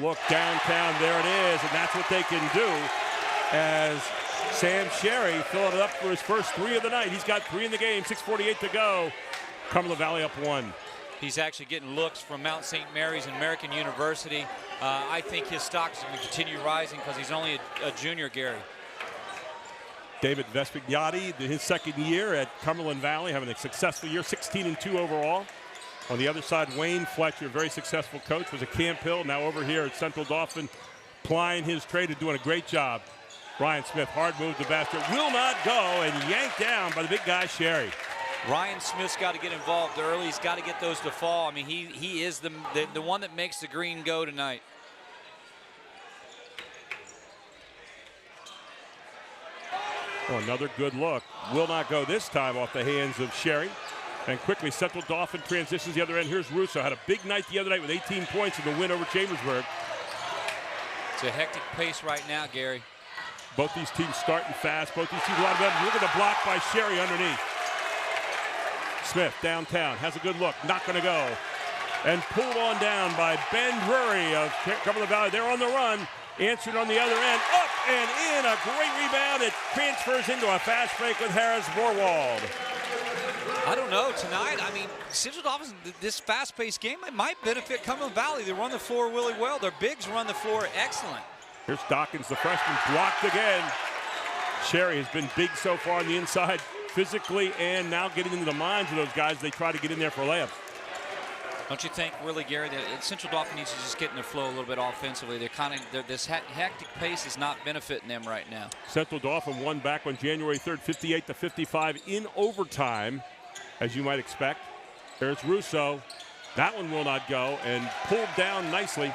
look downtown. There it is, and that's what they can do as Sam Sherry filling it up for his first 3 of the night. He's got 3 in the game, 6:48 to go. Cumberland Valley up 1. He's actually getting looks from Mount St. Mary's and American University. I think his stock is going to continue rising because he's only a junior, Gary. David Vespignati, his second year at Cumberland Valley, having a successful year, 16-2 overall. On the other side, Wayne Fletcher, very successful coach, was at Camp Hill, now over here at Central Dauphin, plying his trade and doing a great job. Ryan Smith, hard move to basket, will not go, and yanked down by the big guy, Sherry. Ryan Smith's got to get involved early. He's got to get those to fall. I mean, he is the one that makes the green go tonight. Oh, another good look. Will not go this time off the hands of Sherry. And quickly, Central Dauphin transitions the other end. Here's Russo. Had a big night the other night with 18 points in the win over Chambersburg. It's a hectic pace right now, Gary. Both these teams starting fast. Both these teams a lot of energy. Look at the block by Sherry underneath. Smith downtown has a good look. Not going to go. And pulled on down by Ben Drury of Cumberland Valley. They're on the run. Answered on the other end. Up and in. A great rebound. It transfers into a fast break with Harris Borwald. I don't know tonight. I mean, Central Dauphin, this fast-paced game, it might benefit Cumberland Valley. They run the floor really well. Their bigs run the floor excellent. Here's Dawkins, the freshman, blocked again. Sherry has been big so far on the inside, physically, and now getting into the minds of those guys. They try to get in there for layups. Don't you think, really, Gary, that Central Dauphin needs to just get in their flow a little bit offensively? This hectic pace is not benefiting them right now. Central Dauphin won back on January 3rd, 58-55 in overtime, as you might expect. There's Russo. That one will not go, and pulled down nicely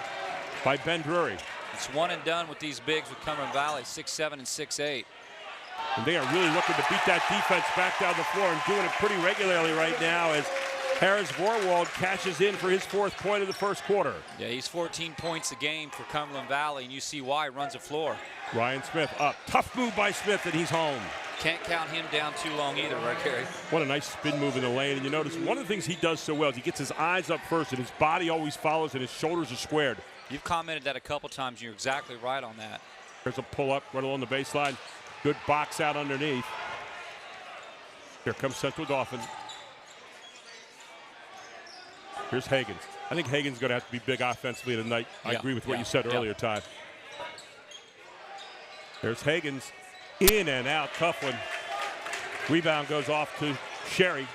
by Ben Drury. It's one and done with these bigs with Cumberland Valley, 6'7" and 6'8". And they are really looking to beat that defense back down the floor and doing it pretty regularly right now as Harris Borwald cashes in for his 4th point of the first quarter. Yeah, he's 14 points a game for Cumberland Valley, and you see why. He runs the floor. Ryan Smith up. Tough move by Smith, and he's home. Can't count him down too long either, right, Gary? What a nice spin move in the lane. And you notice one of the things he does so well is he gets his eyes up first, and his body always follows, and his shoulders are squared. You've commented that a couple times, and you're exactly right on that. There's a pull-up right along the baseline. Good box out underneath. Here comes Central Dauphin. Here's Hagens. I think Hagens is going to have to be big offensively tonight. I agree with what you said earlier, Ty. There's Hagens. In and out, tough one. Rebound goes off to Sherry.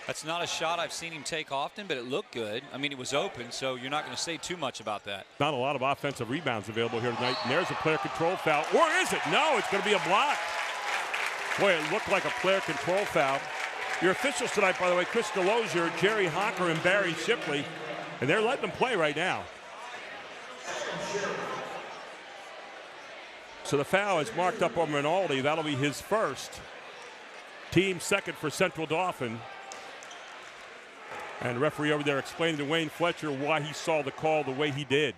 That's not a shot I've seen him take often, but it looked good. I mean, it was open, so you're not going to say too much about that. Not a lot of offensive rebounds available here tonight. And there's a player control foul. Or is it? No, it's going to be a block. Boy, it looked like a player control foul. Your officials tonight, by the way, Chris Delosier, Jerry Hocker, and Barry Shipley. And they're letting them play right now. So the foul is marked up on Rinaldi. That'll be his first. Team second for Central Dauphin. And the referee over there explaining to Wayne Fletcher why he saw the call the way he did.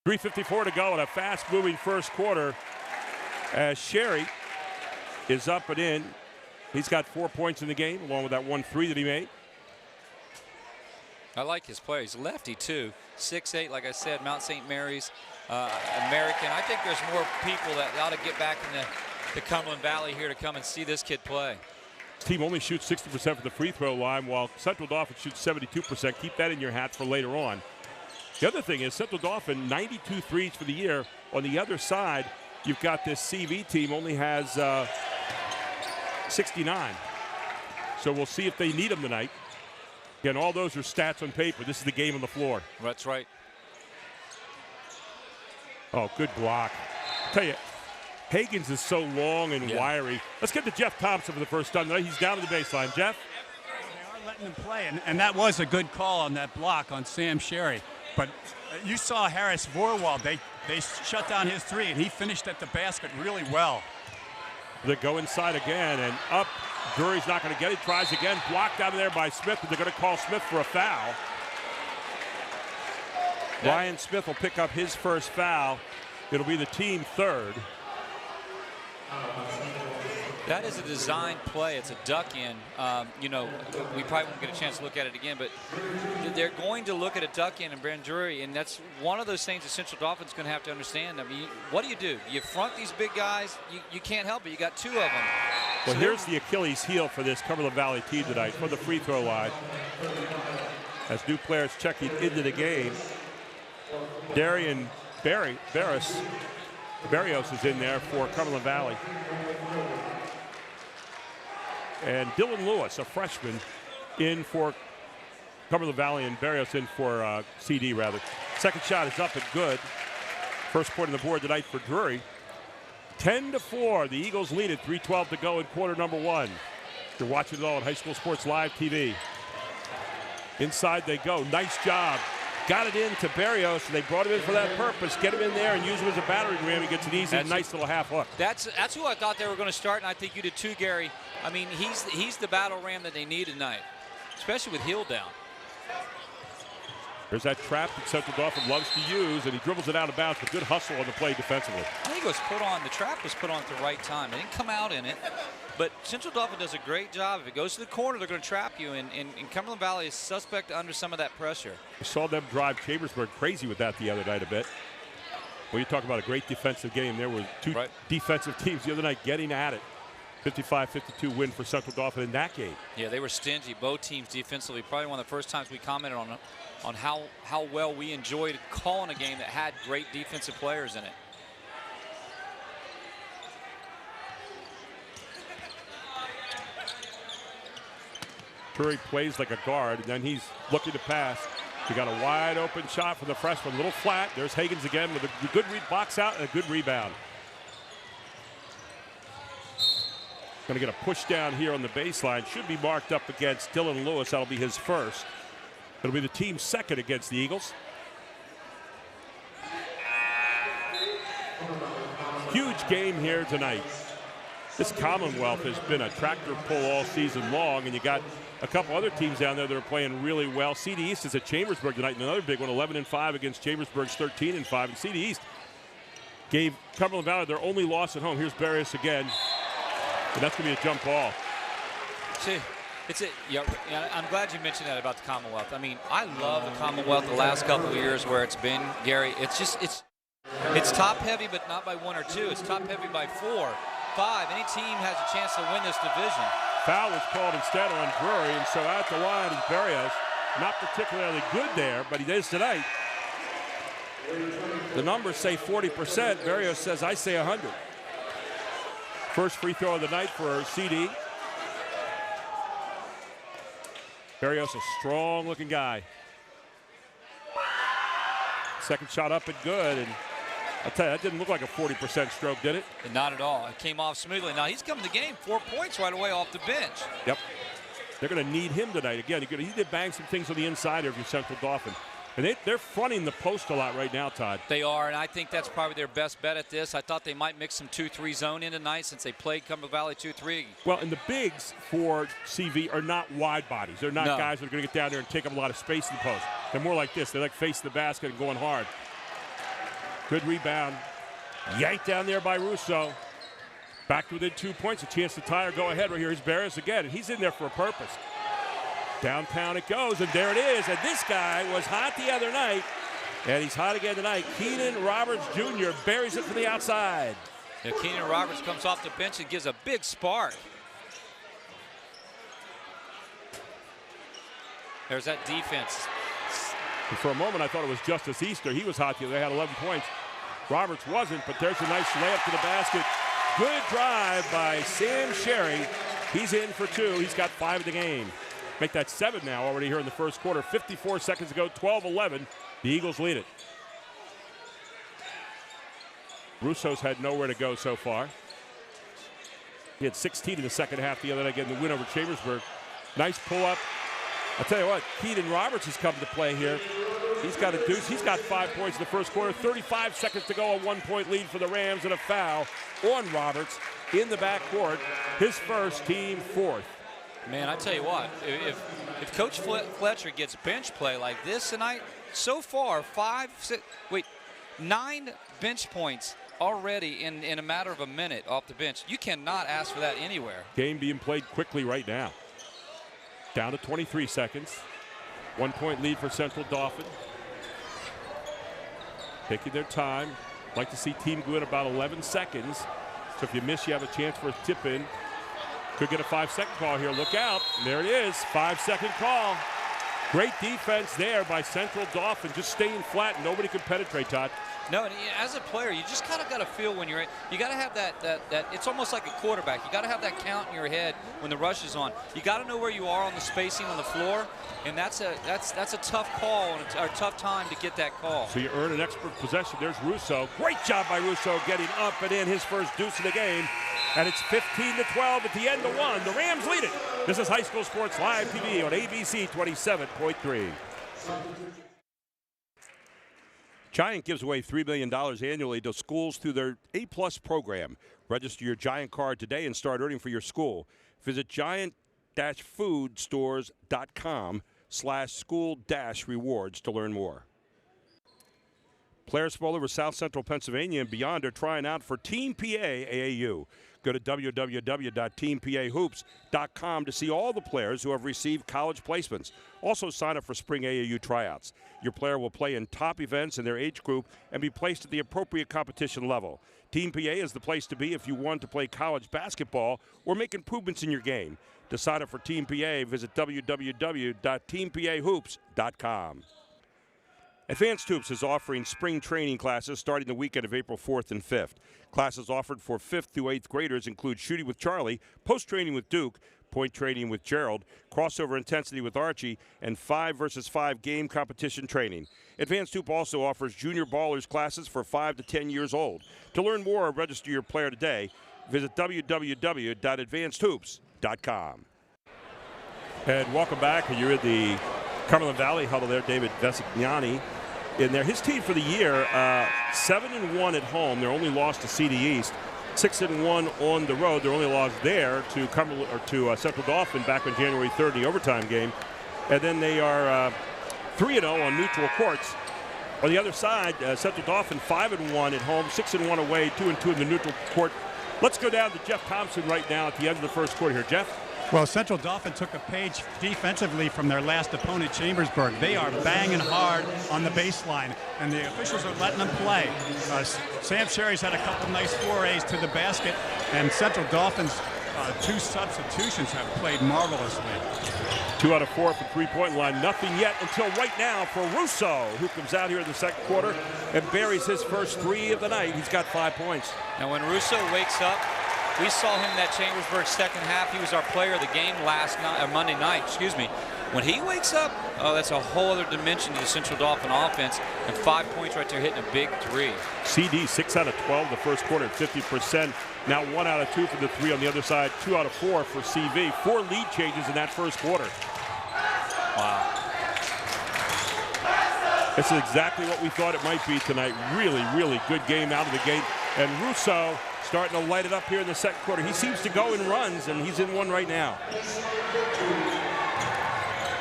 3:54 to go in a fast-moving first quarter as Sherry is up and in. He's got 4 points in the game, along with that 1 3 that he made. I like his play. He's a lefty, too. 6'8", like I said, Mount St. Mary's, American. I think there's more people that ought to get back in the Cumberland Valley here to come and see this kid play. This team only shoots 60% from the free throw line, while Central Dauphin shoots 72%. Keep that in your hat for later on. The other thing is Central Dauphin, 92 threes for the year. On the other side, you've got this CV team only has 69. So we'll see if they need them tonight. Again, all those are stats on paper. This is the game on the floor. That's right. Oh, good block. I'll tell you, Hagens is so long and wiry. Let's get to Jeff Thompson for the first time tonight. He's down to the baseline. Jeff? They are letting him play, and that was a good call on that block on Sam Sherry. But you saw Harris Vorwald. They shut down his three, and he finished at the basket really well. They go inside again, and up. Drury's not going to get it. Tries again. Blocked out of there by Smith, but they're going to call Smith for a foul. Ryan Smith will pick up his first foul. It'll be the team third. That is a design play. It's a duck in. You know, we probably won't get a chance to look at it again, but they're going to look at a duck in Drury, and that's one of those things the Central Dauphin's going to have to understand. I mean, what do? You front these big guys, you can't help it. You got 2 of them. Well, so here's the Achilles heel for this Cumberland Valley team tonight for the free throw line. As new players checking into the game, Darian Barrios is in there for Cumberland Valley. And Dylan Lewis, a freshman, in for Cumberland Valley, and Barrios in for CD, rather. Second shot is up and good. First point on the board tonight for Drury. 10-4, the Eagles lead it, 3:12 to go in quarter number 1. You're watching it all on High School Sports Live TV. Inside they go, nice job. Got it in to Barrios, and they brought him in for that purpose. Get him in there and use him as a battering ram. He gets an easy, nice little half hook. That's who I thought they were going to start, and I think you did too, Gary. I mean, he's the battle ram that they need tonight, especially with heel down. There's that trap that Central Dauphin loves to use, and he dribbles it out of bounds, but good hustle on the play defensively. I think it was put on, the trap was put on at the right time. They didn't come out in it, but Central Dauphin does a great job. If it goes to the corner, they're going to trap you, and Cumberland Valley is suspect under some of that pressure. We saw them drive Chambersburg crazy with that the other night a bit. Well, you talk about a great defensive game. There were 2 defensive teams the other night getting at it. 55-52 win for Central Dauphin in that game. Yeah, they were stingy, both teams defensively. Probably one of the first times we commented on how well we enjoyed calling a game that had great defensive players in it. Drury plays like a guard, and then he's looking to pass. He got a wide open shot from the freshman, a little flat. There's Hagens again with a good box out and a good rebound. Going to get a push down here on the baseline. Should be marked up against Dylan Lewis. That'll be his first. It'll be the team's second against the Eagles. Huge game here tonight. This Commonwealth has been a tractor pull all season long, and you got a couple other teams down there that are playing really well. CD East is at Chambersburg tonight, and another big one, 11-5 against Chambersburg's 13-5. And CD East gave Cumberland Valley their only loss at home. Here's Barrios again. And that's going to be a jump ball. See, I'm glad you mentioned that about the Commonwealth. I mean, I love the Commonwealth the last couple of years where it's been, Gary. It's top heavy, but not by 1 or 2. It's top heavy by 4, 5. Any team has a chance to win this division. Foul was called instead on Drury, and so at the line is Barrios. Not particularly good there, but he is tonight. The numbers say 40%. Barrios says, I say 100. First free throw of the night for CD. Barrios, a strong-looking guy. Second shot up and good, and I'll tell you, that didn't look like a 40% stroke, did it? Not at all. It came off smoothly. Now, he's come to the game, 4 points right away off the bench. Yep. They're going to need him tonight. Again, he did bang some things on the inside of your Central Dauphin. And they're fronting the post a lot right now, Todd. They are, and I think that's probably their best bet at this. I thought they might mix some 2-3 zone in tonight since they played Cumberland Valley 2-3. Well, and the bigs for CV are not wide bodies. They're not guys that are going to get down there and take up a lot of space in the post. They're more like this. They like facing the basket and going hard. Good rebound. Yanked down there by Russo. Back to within 2 points. A chance to tie or go ahead right here. Here's Barrios again, and he's in there for a purpose. Downtown it goes, and there it is. And this guy was hot the other night, and he's hot again tonight. Keenan Roberts Jr. buries it from the outside. Yeah, Keenan Roberts comes off the bench and gives a big spark. There's that defense. And for a moment, I thought it was Justice Easter. He was hot. They had 11 points. Roberts wasn't, but there's a nice layup to the basket. Good drive by Sam Sherry. He's in for 2. He's got 5 in the game. Make that 7 now already here in the first quarter. 54 seconds ago, 12-11. The Eagles lead it. Russo's had nowhere to go so far. He had 16 in the second half the other night, getting the win over Chambersburg. Nice pull-up. I'll tell you what, Keenan Roberts has come to play here. He's got a deuce. He's got 5 points in the first quarter. 35 seconds to go, a 1-point lead for the Rams, and a foul on Roberts in the backcourt. His first, team 4th. Man, I tell you what, if Coach Fletcher gets bench play like this tonight, so far 9 bench points already in a matter of a minute off the bench. You cannot ask for that anywhere. Game being played quickly right now. Down to 23 seconds. 1 point lead for Central Dauphin. Taking their time. Like to see team go in about 11 seconds. So if you miss, you have a chance for a tip in. Could get a 5-second call here. Look out. There it is. 5-second call. Great defense there by Central Dauphin. Just staying flat. Nobody can penetrate, Todd. No, and as a player, you just kind of got to feel when you're. You got to have that. It's almost like a quarterback. You got to have that count in your head when the rush is on. You got to know where you are on the spacing on the floor, and that's a tough call and a tough time to get that call. So you earn an expert possession. There's Russo. Great job by Russo getting up and in, his first deuce of the game. And it's 15-12 at the end of one. The Rams lead it. This is High School Sports Live TV on ABC 27.3. Giant gives away $3 million annually to schools through their A-Plus program. Register your Giant card today and start earning for your school. Visit giant-foodstores.com/school-rewards to learn more. Players from all over South Central Pennsylvania and beyond are trying out for Team PA AAU. Go to www.teampahoops.com to see all the players who have received college placements. Also sign up for spring AAU tryouts. Your player will play in top events in their age group and be placed at the appropriate competition level. Team PA is the place to be if you want to play college basketball or make improvements in your game. To sign up for Team PA, visit www.teampahoops.com. Advanced Hoops is offering spring training classes starting the weekend of April 4th and 5th. Classes offered for 5th through 8th graders include shooting with Charlie, post training with Duke, point training with Gerald, crossover intensity with Archie, and 5-versus-5 game competition training. Advanced Hoop also offers junior ballers classes for 5 to 10 years old. To learn more or register your player today, visit www.advancedhoops.com. And welcome back. You're in the Cumberland Valley huddle there. David Vesignani in there. His team for the year, 7-1 at home. Their only loss to CD East. 6-1 on the road. Their only loss there to Cumberland or to Central Dauphin back on January 3rd, the overtime game. And then they are 3-0 on neutral courts. On the other side, Central Dauphin 5-1 at home, 6-1 away, 2-2 in the neutral court. Let's go down to Jeff Thompson right now at the end of the first quarter here. Jeff? Well, Central Dauphin took a page defensively from their last opponent, Chambersburg. They are banging hard on the baseline, and the officials are letting them play. Sam Sherry's had a couple nice forays to the basket, and Central Dauphin's 2 substitutions have played marvelously. 2 out of 4 from three-point line. Nothing yet until right now for Russo, who comes out here in the second quarter and buries his first 3 of the night. He's got 5 points. Now, when Russo wakes up, we saw him in that Chambersburg second half. He was our player of the game Monday night. When he wakes up, oh, that's a whole other dimension to the Central Dauphin offense. And 5 points right there, hitting a big 3. CD 6 out of 12 the first quarter at 50%. Now 1 out of 2 for the 3 on the other side. 2 out of 4 for CV. 4 lead changes in that first quarter. Wow. This is exactly what we thought it might be tonight. Really, really good game out of the gate. And Russo starting to light it up here in the second quarter. He seems to go in runs, and he's in one right now.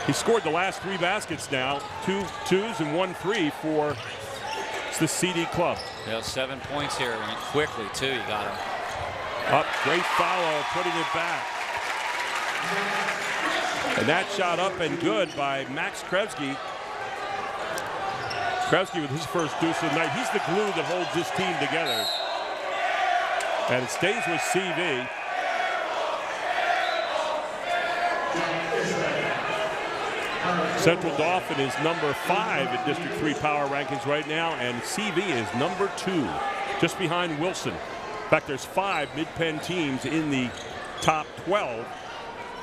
He scored the last 3 baskets now, 2 twos and 1 3 for the CD club. Yeah, 7 points here, and quickly, too. You got him. Up, great follow, putting it back. And that shot up and good by Max Krebsky. Krebsky with his first deuce of the night. He's the glue that holds this team together. And it stays with CV. Central Dauphin is number 5 in District 3 power rankings right now, and CV is number 2, just behind Wilson. In fact, there's 5 Mid-Penn teams in the top 12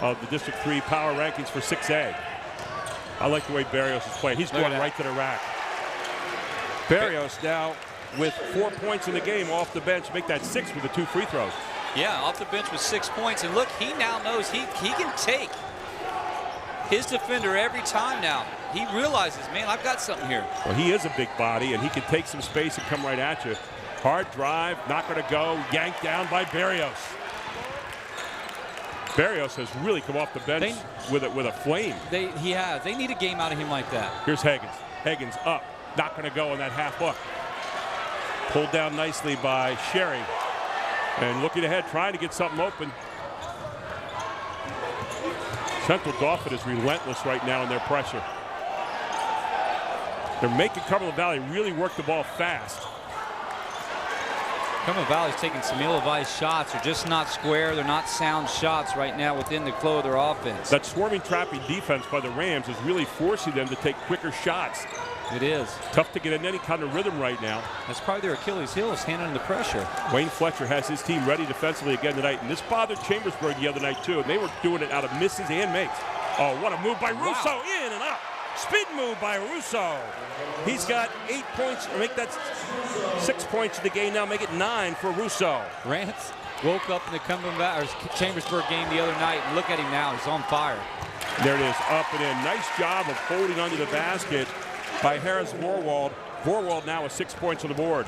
of the District 3 power rankings for 6A. I like the way Barrios is playing. He's going right to the rack. Barrios now with 4 points in the game off the bench, make that 6 with the 2 free throws. Yeah, off the bench with 6 points. And look, he now knows he can take his defender every time now. He realizes, man, I've got something here. Well, he is a big body, and he can take some space and come right at you. Hard drive, not going to go, yanked down by Barrios. Barrios has really come off the bench with a flame. They need a game out of him like that. Here's Higgins. Higgins up, not going to go on that half hook. Pulled down nicely by Sherry. And looking ahead, trying to get something open. Central Dauphin is relentless right now in their pressure. They're making Cumberland Valley really work the ball fast. Cumberland Valley's taking some ill-advised shots. They're just not square. They're not sound shots right now within the flow of their offense. That swarming, trapping defense by the Rams is really forcing them to take quicker shots. It is. Tough to get in any kind of rhythm right now. That's probably their Achilles heel, is handling the pressure. Wayne Fletcher has his team ready defensively again tonight, and this bothered Chambersburg the other night too, and they were doing it out of misses and makes. Oh, what a move by Russo, wow. In and out. Spin move by Russo. He's got 8 points, or make that 6 points in the game now, make it 9 for Russo. Rance woke up in the Cumberland Valley, or Chambersburg game the other night, and look at him now, he's on fire. There it is, up and in. Nice job of holding onto the basket by Harris Vorwald. Vorwald now with 6 points on the board.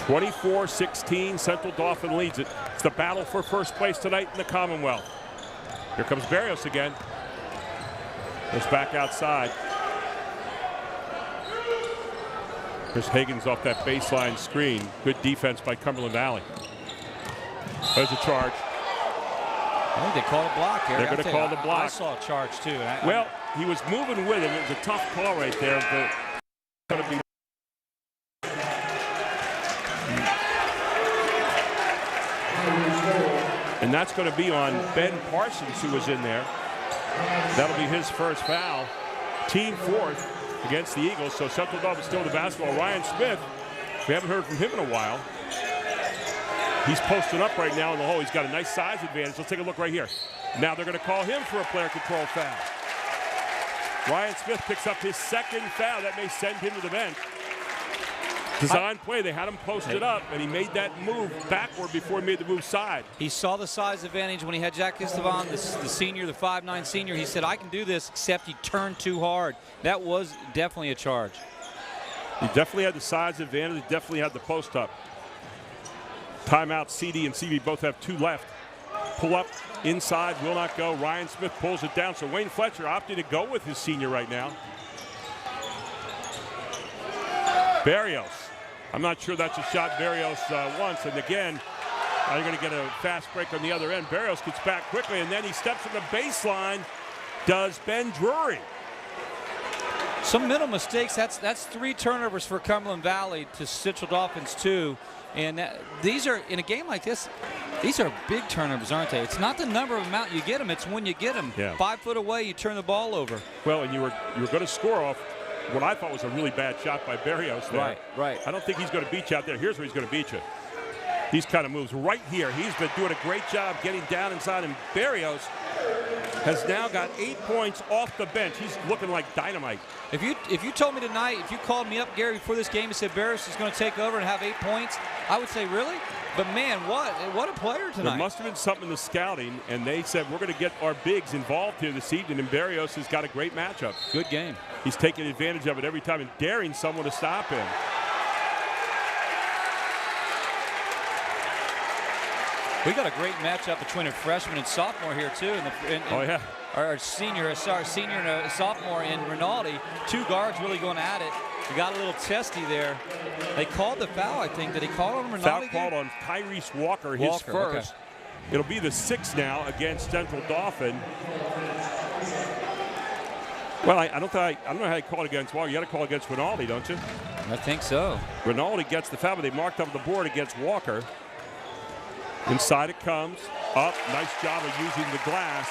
24-16, Central Dauphin leads it. It's the battle for first place tonight in the Commonwealth. Here comes Barrios again. Goes back outside. Chris Higgins off that baseline screen. Good defense by Cumberland Valley. There's a charge. I think they called a block here. They're going to call the block. I saw a charge too. Well, he was moving with him. It was a tough call right there, but it's going to be. And that's going to be on Ben Parsons, who was in there. That'll be his first foul. Team fourth against the Eagles. So Central Dauphin still in the basketball. Ryan Smith, we haven't heard from him in a while. He's posted up right now in the hole. He's got a nice size advantage. Let's take a look right here. Now they're going to call him for a player control foul. Ryan Smith picks up his second foul. That may send him to the bench. Design play, they had him posted up, and he made that move backward before he made the move side. He saw the size advantage when he had Jack Estevan, the senior, the 5'9" senior. He said, I can do this, except he turned too hard. That was definitely a charge. He definitely had the size advantage. He definitely had the post up. Timeout, CD and CV both have 2 left. Pull up inside, will not go. Ryan Smith pulls it down, so Wayne Fletcher opting to go with his senior right now. Barrios. I'm not sure that's a shot Barrios wants, and again, you're going to get a fast break on the other end. Barrios gets back quickly, and then he steps from the baseline. Does Ben Drury. Some mental mistakes. That's 3 turnovers for Cumberland Valley to Central Dauphin's 2. And these are, in a game like this, these are big turnovers, aren't they? It's not the number of amount you get them, it's when you get them. Yeah. 5 foot away, you turn the ball over. Well, and you were going to score off what I thought was a really bad shot by Barrios there. Right. I don't think he's going to beat you out there. Here's where he's going to beat you. These kind of moves right here. He's been doing a great job getting down inside, and Barrios has now got 8 points off the bench. He's looking like dynamite. If you told me tonight, if you called me up, Gary, before this game and said Barrios is going to take over and have 8 points, I would say, really? But man, what a player tonight. There must have been something in the scouting, and they said, we're going to get our bigs involved here this evening, and Barrios has got a great matchup. Good game. He's taking advantage of it every time and daring someone to stop him. We got a great matchup between a freshman and sophomore here too. Oh yeah. Our senior and a sophomore in Rinaldi. 2 guards really going at it. We got a little testy there. They called the foul, I think. Did he call on Rinaldi? Foul called on Tyrese Walker, his first. Okay. It'll be the 6th now against Central Dauphin. Well, I don't know how you call it against Walker. You got to call against Rinaldi, don't you? I think so. Rinaldi gets the foul, but they marked up the board against Walker. Inside it comes, up, nice job of using the glass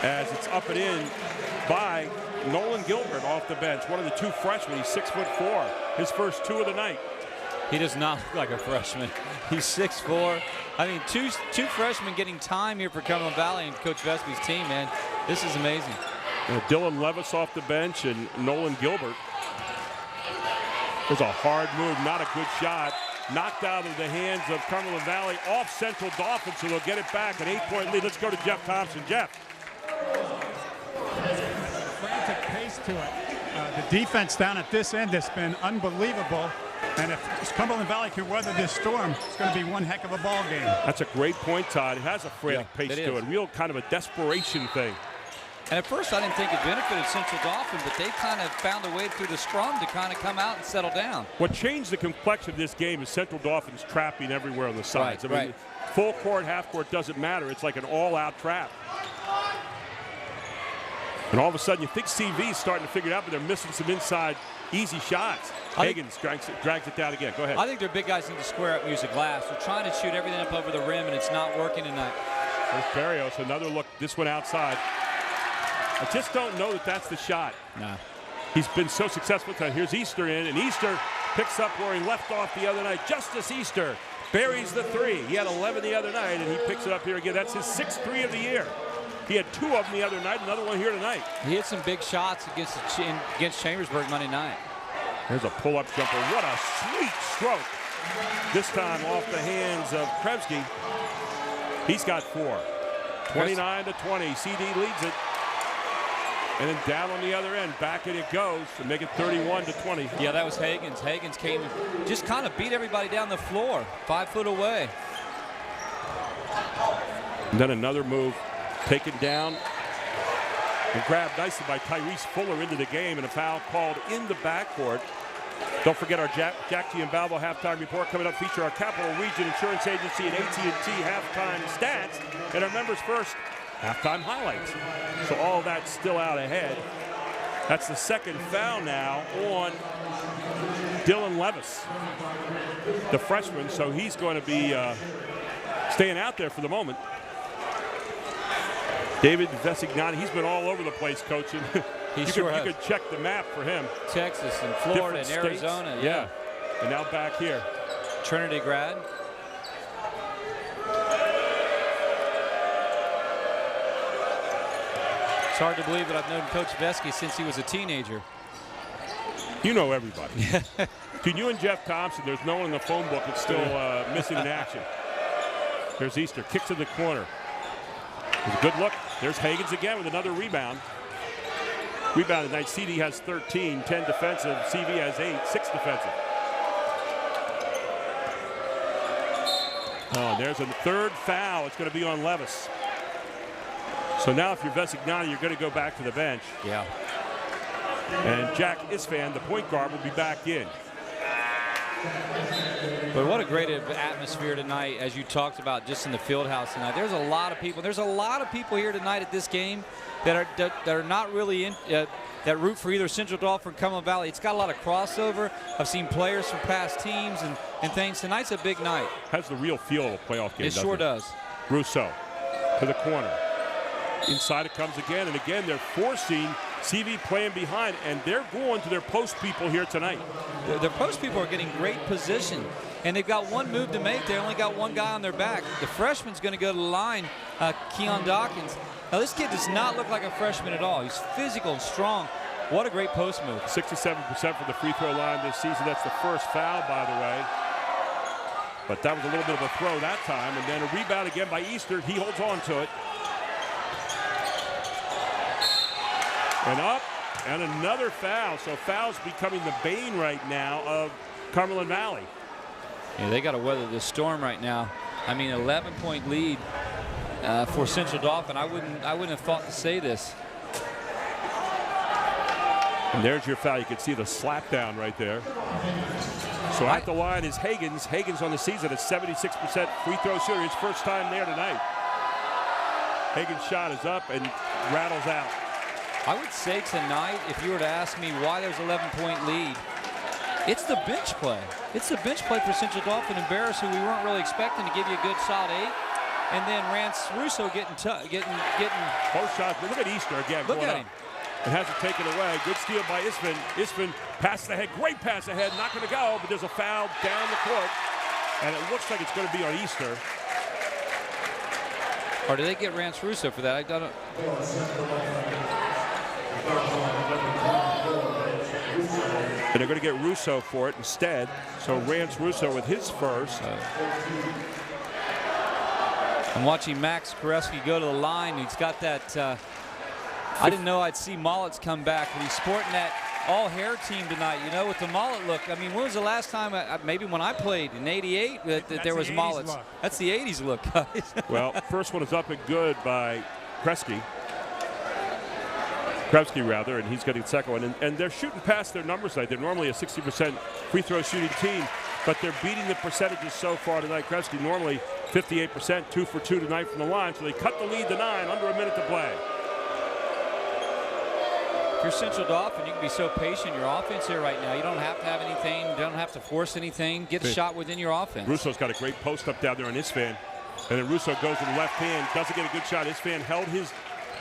as it's up and in by Nolan Gilbert off the bench, one of the 2 freshmen. He's 6'4", his first 2 of the night. He does not look like a freshman. He's 6'4". I mean, two freshmen getting time here for Cumberland Valley and Coach Vesby's team, man. This is amazing. Dylan Levis off the bench and Nolan Gilbert. There's a hard move, not a good shot. Knocked out of the hands of Cumberland Valley off Central Dauphin, so they'll get it back, an 8-point lead. Let's go to Jeff Thompson. Jeff. Frantic pace to it. The defense down at this end has been unbelievable. And if Cumberland Valley can weather this storm, it's going to be one heck of a ball game. That's a great point, Todd. It has a frantic pace to it. Real kind of a desperation thing. And at first I didn't think it benefited Central Dauphin, but they kind of found a way through the scrum to kind of come out and settle down. What changed the complexion of this game is Central Dauphin's trapping everywhere on the sides. Right, I mean, full court, half court doesn't matter. It's like an all-out trap. And all of a sudden you think CV's starting to figure it out, but they're missing some inside easy shots. Higgins drags it down again. Go ahead. I think their big guys need to square up, use the glass. They're trying to shoot everything up over the rim, and it's not working tonight. There's Barrios, another look. This one outside. I just don't know that that's the shot. No. He's been so successful tonight. Here's Easter in, and Easter picks up where he left off the other night. Justice Easter buries the three. He had 11 the other night, and he picks it up here again. That's his 6th three of the year. He had 2 of them the other night, another one here tonight. He had some big shots against Chambersburg Monday night. There's a pull-up jumper. What a sweet stroke. This time off the hands of Krebsky. He's got 4. 29-20. CD leads it. And then down on the other end, back it goes to make it 31-20. Yeah, that was Higgins. Higgins came and just kind of beat everybody down the floor, 5 foot away. And then another move, taken down and grabbed nicely by Tyrese Fuller into the game, and a foul called in the backcourt. Don't forget our Jack G. and Balbo halftime report coming up. Feature our Capital Region Insurance Agency and AT&T halftime stats, and our members first halftime highlights. So all that's still out ahead. That's the 2nd foul now on Dylan Levis, the freshman. So he's going to be staying out there for the moment. David Vesignani, he's been all over the place coaching. You could check the map for him. Texas and Florida and Arizona. Yeah. And now back here. Trinity grad. It's hard to believe that I've known Coach Vesky since he was a teenager. You know everybody. Between you and Jeff Thompson, there's no one in the phone book that's still missing in action. There's Easter, kicks in the corner. There's a good look. There's Higgins again with another rebound. Rebound tonight. CD has 13, 10 defensive. CV has 8, 6 defensive. Oh, there's a 3rd foul. It's going to be on Levis. So now if you're Vesignani, you're going to go back to the bench. Yeah. And Jack Isfan, the point guard, will be back in. But what a great atmosphere tonight, as you talked about, just in the field house tonight. There's a lot of people. There's a lot of people here tonight at this game that are not really in, that root for either Central Dauphin or Cumberland Valley. It's got a lot of crossover. I've seen players from past teams and things. Tonight's a big night. Has the real feel of a playoff game. It sure does. Russo to the corner. Inside it comes again, and again they're forcing CV playing behind, and they're going to their post people here tonight. Their post people are getting great position, and they've got one move to make. They only got one guy on their back. The freshman's going to go to the line, Keon Dawkins. Now, this kid does not look like a freshman at all. He's physical and strong. What a great post move. 67% for the free throw line this season. That's the 1st foul, by the way. But that was a little bit of a throw that time, and then a rebound again by Easter. He holds on to it. And up, and another foul. So foul's becoming the bane right now of Cumberland Valley. Yeah, they got to weather this storm right now. I mean, 11-point lead for Central Dauphin. I wouldn't have thought to say this. And there's your foul. You can see the slap down right there. So at the line is Higgins. Higgins on the season, a 76% free throw shooter. His first time there tonight. Higgins' shot is up and rattles out. I would say tonight, if you were to ask me why there's 11-point lead, it's the bench play. It's the bench play for Central Dauphin and Barris, who we weren't really expecting to give you a good solid 8. And then Rance Russo getting both shots. But look at Easter again. Look at him. And has it taken away. Good steal by Isfan. Isfan pass ahead. Great pass ahead. Not going to go, but there's a foul down the court. And it looks like it's going to be on Easter. Or did they get Rance Russo for that? I don't know. And they're going to get Russo for it instead. So Rance Russo with his first. I'm watching Max Koreski go to the line. He's got that. I didn't know I'd see mullets come back, but he's sporting that all-hair team tonight, you know, with the mullet look. I mean, when was the last time, maybe when I played in '88, that there was mullets? Look. That's the '80s look, guys. Well, first one is up and good by Kresge. Krebsky rather, and he's getting the second one. And they're shooting past their numbers tonight. They're normally a 60% free throw shooting team, but they're beating the percentages so far tonight. Krebsky normally 58%, 2 for 2 tonight from the line, so they cut the lead to 9, under a minute to play. If you're Central Dauphin, you can be so patient in your offense here right now. You don't have to have anything. You don't have to force anything. Get a shot within your offense. Russo's got a great post up down there on Isfan. And then Russo goes to the left hand, doesn't get a good shot. Isfan held his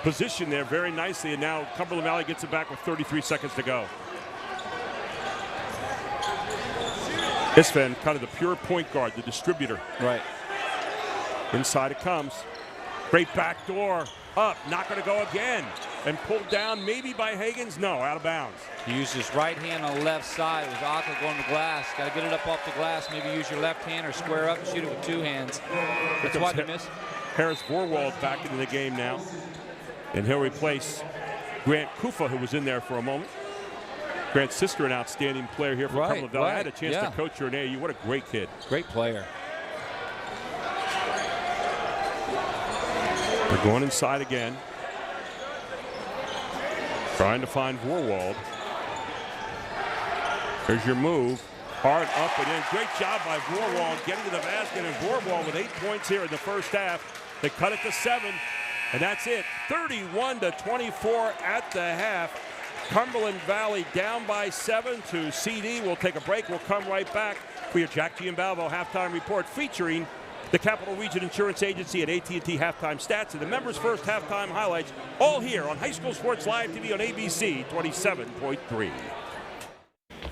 position there very nicely, and now Cumberland Valley gets it back with 33 seconds to go. Isfan, kind of the pure point guard, the distributor. Right. Inside it comes. Great back door. Up, not going to go again. And pulled down maybe by Hagens. No, out of bounds. He used his right hand on the left side. It was awkward going to the glass. Got to get it up off the glass. Maybe use your left hand or square up and shoot it with 2 hands. That's why he missed. Harris Vorwald back into the game now. And he'll replace Grant Kufa, who was in there for a moment. Grant's sister, an outstanding player here for Cumberland Valley. I had a chance to coach her in AAU. What a great kid. Great player. They're going inside again. Trying to find Vorwald. Here's your move. Hard up and in. Great job by Vorwald getting to the basket. And Vorwald with 8 points here in the first half. They cut it to 7. And that's it. 31-24 at the half. Cumberland Valley down by 7 to CD. We'll take a break. We'll come right back for your Jack Giambalvo halftime report featuring the Capital Region Insurance Agency at AT&T Halftime Stats and the Members First Halftime Highlights, all here on High School Sports Live TV on ABC 27.3.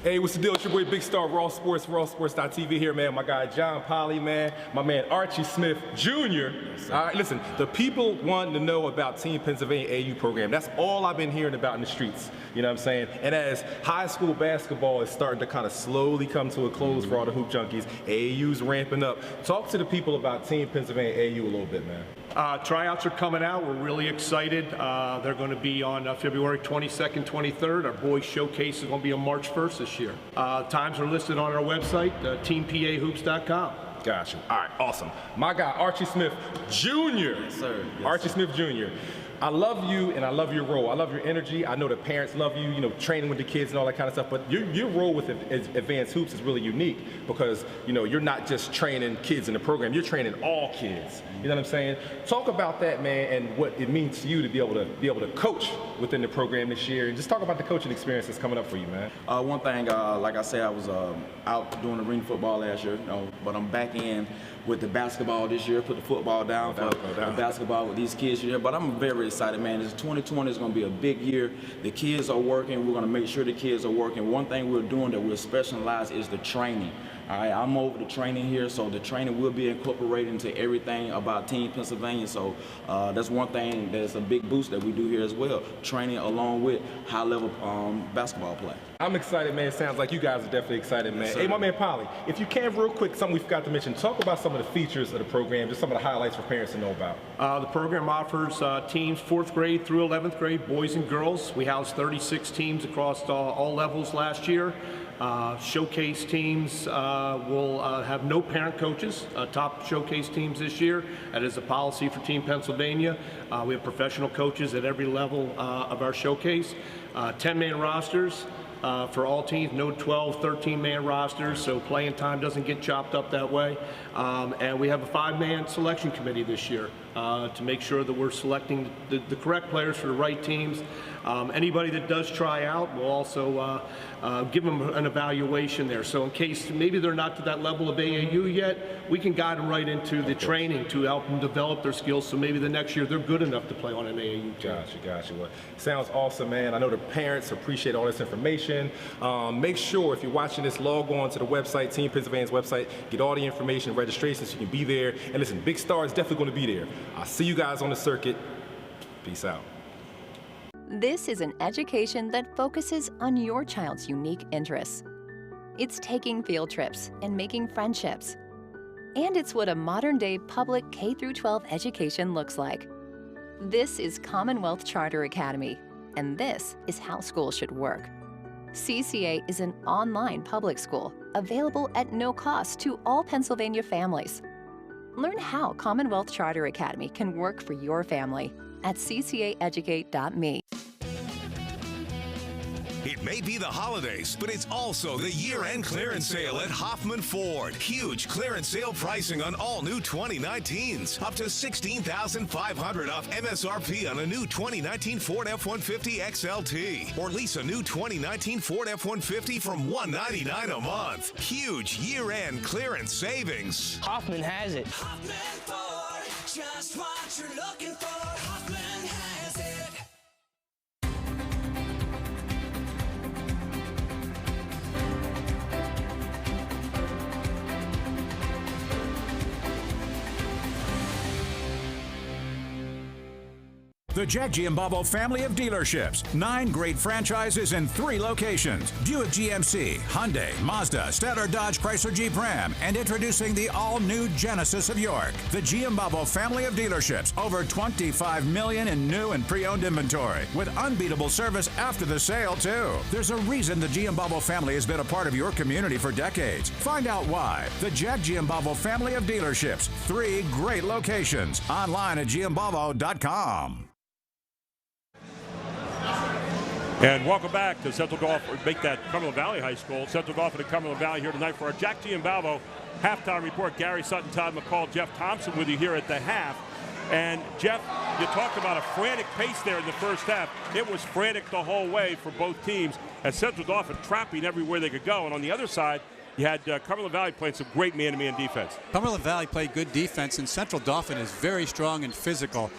Hey, what's the deal? It's your boy Big Star, Raw Sports, rawsports.tv here, man. My guy John Polly, man. My man Archie Smith Jr. All right, listen, the people want to know about Team Pennsylvania AAU program. That's all I've been hearing about in the streets. You know what I'm saying? And as high school basketball is starting to kind of slowly come to a close for all the hoop junkies, AAU's ramping up. Talk to the people about Team Pennsylvania AAU a little bit, man. Tryouts are coming out. We're really excited. They're going to be on February 22nd, 23rd. Our boys showcase is going to be on March 1st this year. Times are listed on our website, teampahoops.com. Gotcha. All right, awesome. My guy, Archie Smith Jr. Yes, sir. Yes, Archie sir. Smith Jr. I love you and I love your role. I love your energy. I know the parents love you, you know, training with the kids and all that kind of stuff. But your role with Advanced Hoops is really unique because, you know, you're not just training kids in the program. You're training all kids. You know what I'm saying? Talk about that, man, and what it means to you to be able to coach within the program this year. And just talk about the coaching experience that's coming up for you, man. One thing, like I said, I was out doing arena football last year, you know, but I'm back in with the basketball this year. Put the football down for the basketball with these kids here. But I'm very excited, man. This 2020 is going to be a big year. The kids are working. We're going to make sure the kids are working. One thing we're doing that we're specialized is the training. All right, I'm over the training here, so the training will be incorporated into everything about Team Pennsylvania. So that's one thing that's a big boost that we do here as well. Training along with high-level basketball play. I'm excited, man. It sounds like you guys are definitely excited, man. Yes, Hey, my man Polly, if you can, real quick, something we forgot to mention, talk about some of the features of the program, just some of the highlights for parents to know about. The program offers teams 4th grade through 11th grade, boys and girls. We housed 36 teams across all levels last year. Showcase teams will have no parent coaches, top showcase teams this year. That is a policy for Team Pennsylvania. We have professional coaches at every level of our showcase. 10-man rosters for all teams, no 12, 13-man rosters, so playing time doesn't get chopped up that way. And we have a 5-man selection committee this year to make sure that we're selecting the correct players for the right teams. Anybody that does try out, we'll also give them an evaluation there. So in case maybe they're not to that level of AAU yet, we can guide them right into the training to help them develop their skills, so maybe the next year they're good enough to play on an AAU team. Gotcha. Well, sounds awesome, man. I know the parents appreciate all this information. Make sure if you're watching this, log on to the website, Team Pennsylvania's website, get all the information, registration, so you can be there. And listen, Big Star is definitely going to be there. I'll see you guys on the circuit. Peace out. This is an education that focuses on your child's unique interests. It's taking field trips and making friendships. And it's what a modern-day public K-12 education looks like. This is Commonwealth Charter Academy, and this is how schools should work. CCA is an online public school available at no cost to all Pennsylvania families. Learn how Commonwealth Charter Academy can work for your family at ccaeducate.me. It may be the holidays, but it's also the year-end clearance sale at Hoffman Ford. Huge clearance sale pricing on all new 2019s. Up to $16,500 off MSRP on a new 2019 Ford F-150 XLT. Or lease a new 2019 Ford F-150 from $199 a month. Huge year-end clearance savings. Hoffman has it. Hoffman Ford, just what you're looking for. Hoffman has it. The Jack Giambalvo family of dealerships. 9 great franchises in 3 locations. Buick GMC, Hyundai, Mazda, Stadler Dodge Chrysler Jeep Ram, and introducing the all-new Genesis of York. The Giambalvo family of dealerships. Over $25 million in new and pre-owned inventory. With unbeatable service after the sale, too. There's a reason the Giambalvo family has been a part of your community for decades. Find out why. The Jack Giambalvo family of dealerships. 3 great locations. Online at giambalvo.com. And welcome back to Central Dauphin. Make that Cumberland Valley High School. Central Dauphin and Cumberland Valley here tonight for our Jack Giambalvo halftime report. Gary Sutton, Todd McCall, Jeff Thompson with you here at the half. And Jeff, you talked about a frantic pace there in the first half. It was frantic the whole way for both teams as Central Dauphin trapping everywhere they could go. And on the other side, you had Cumberland Valley playing some great man-to-man defense. Cumberland Valley played good defense, and Central Dauphin is very strong and physical.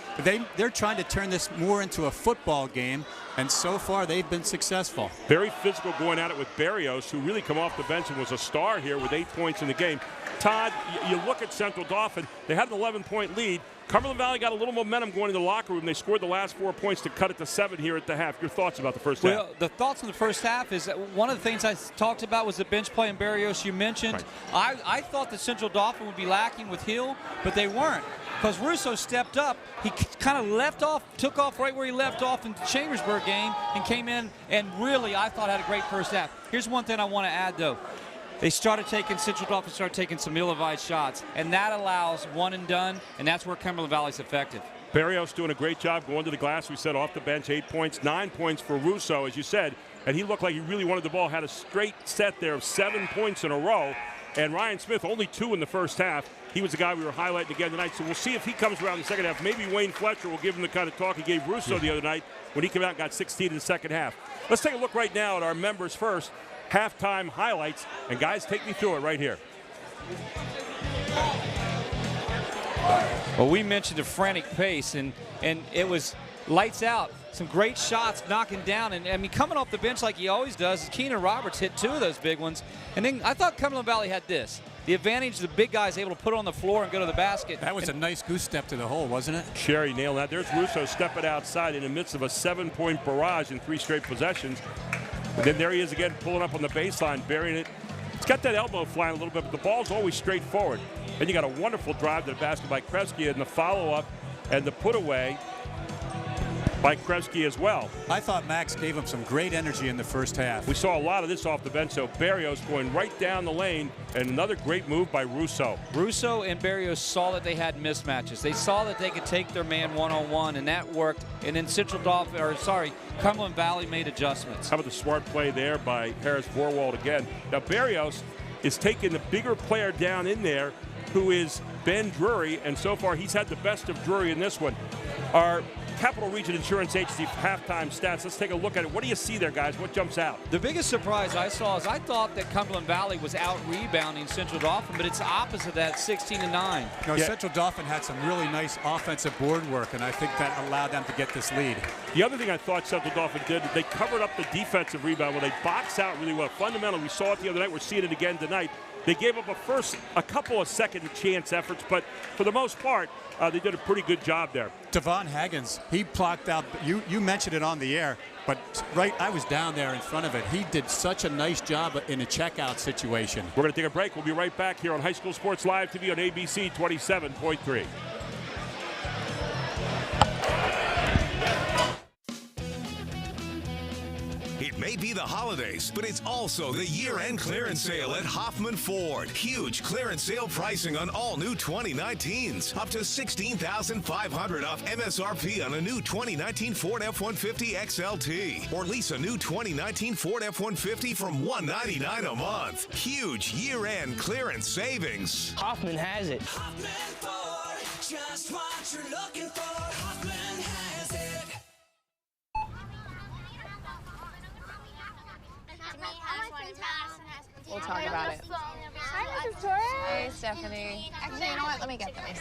They're trying to turn this more into a football game, and so far they've been successful. Very physical going at it with Barrios, who really come off the bench and was a star here with 8 points in the game. Todd, you look at Central Dauphin, they had an 11-point lead. Cumberland Valley got a little momentum going into the locker room. They scored the last 4 points to cut it to 7 here at the half. Your thoughts about the first half? Well, the thoughts on the first half is that one of the things I talked about was the bench play in Barrios you mentioned. Right. I thought that Central Dauphin would be lacking with Hill, but they weren't. Because Russo stepped up. He kind of left off, took off right where he left off in the Chambersburg game and came in and really, I thought, had a great first half. Here's one thing I want to add, though. Central Dauphin started taking some ill-advised shots, and that allows one and done, and that's where Cumberland Valley's effective. Barrios doing a great job going to the glass. We said off the bench, 8 points, 9 points for Russo, as you said, and he looked like he really wanted the ball. Had a straight set there of 7 points in a row, and Ryan Smith only 2 in the first half. He was the guy we were highlighting again tonight, so we'll see if he comes around in the second half. Maybe Wayne Fletcher will give him the kind of talk he gave Russo the other night when he came out and got 16 in the second half. Let's take a look right now at our members first. Halftime highlights, and guys, take me through it right here. Well, we mentioned a frantic pace, and it was lights out. Some great shots knocking down, and I mean, coming off the bench like he always does, Keenan Roberts hit 2 of those big ones. And then I thought Cumberland Valley had this. The advantage the big guys able to put it on the floor and go to the basket. That was a nice goose step to the hole, wasn't it? Sherry nailed that. There's Russo stepping outside in the midst of a 7-point barrage in 3 straight possessions. And then there he is again, pulling up on the baseline, burying it. It's got that elbow flying a little bit, but the ball's always straightforward. And you got a wonderful drive to the basket by Kresge, and the follow-up and the put-away by Kresge as well. I thought Max gave him some great energy in the first half. We saw a lot of this off the bench, so Barrios going right down the lane, and another great move by Russo. Russo and Barrios saw that they had mismatches. They saw that they could take their man one-on-one, and that worked. And then Cumberland Valley made adjustments. How about the smart play there by Harris Vorwald again? Now Barrios is taking the bigger player down in there, who is Ben Drury, and so far he's had the best of Drury in this one. Our Capital Region Insurance Agency halftime stats. Let's take a look at it. What do you see there, guys? What jumps out? The biggest surprise I saw is I thought that Cumberland Valley was out-rebounding Central Dauphin, but it's opposite of that, 16-9. Central Dauphin had some really nice offensive board work, and I think that allowed them to get this lead. The other thing I thought Central Dauphin did, they covered up the defensive rebound where they box out really well. Fundamentally, we saw it the other night. We're seeing it again tonight. They gave up a couple of second chance efforts, but for the most part, they did a pretty good job there. Devon Haggins, he blocked out. You mentioned it on the air, but I was down there in front of it. He did such a nice job in a checkout situation. We're going to take a break. We'll be right back here on High School Sports Live TV on ABC 27.3. It may be the holidays, but it's also the year-end clearance sale at Hoffman Ford. Huge clearance sale pricing on all new 2019s. Up to $16,500 off MSRP on a new 2019 Ford F-150 XLT. Or lease a new 2019 Ford F-150 from $199 a month. Huge year-end clearance savings. Hoffman has it. Hoffman Ford, just what you're looking for. Hoffman has it. We'll talk about it. Hi, Mrs. Torres. Hey, Stephanie. Actually, you know what? Let me get those.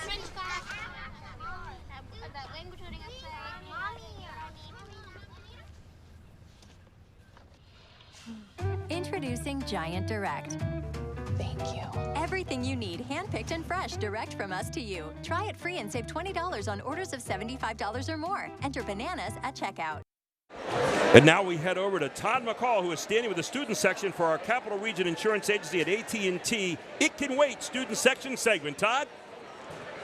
Introducing Giant Direct. Thank you. Everything you need, handpicked and fresh, direct from us to you. Try it free and save $20 on orders of $75 or more. Enter bananas at checkout. And now we head over to Todd McCall, who is standing with the student section for our Capital Region Insurance Agency at AT&T. It Can Wait student section segment. Todd?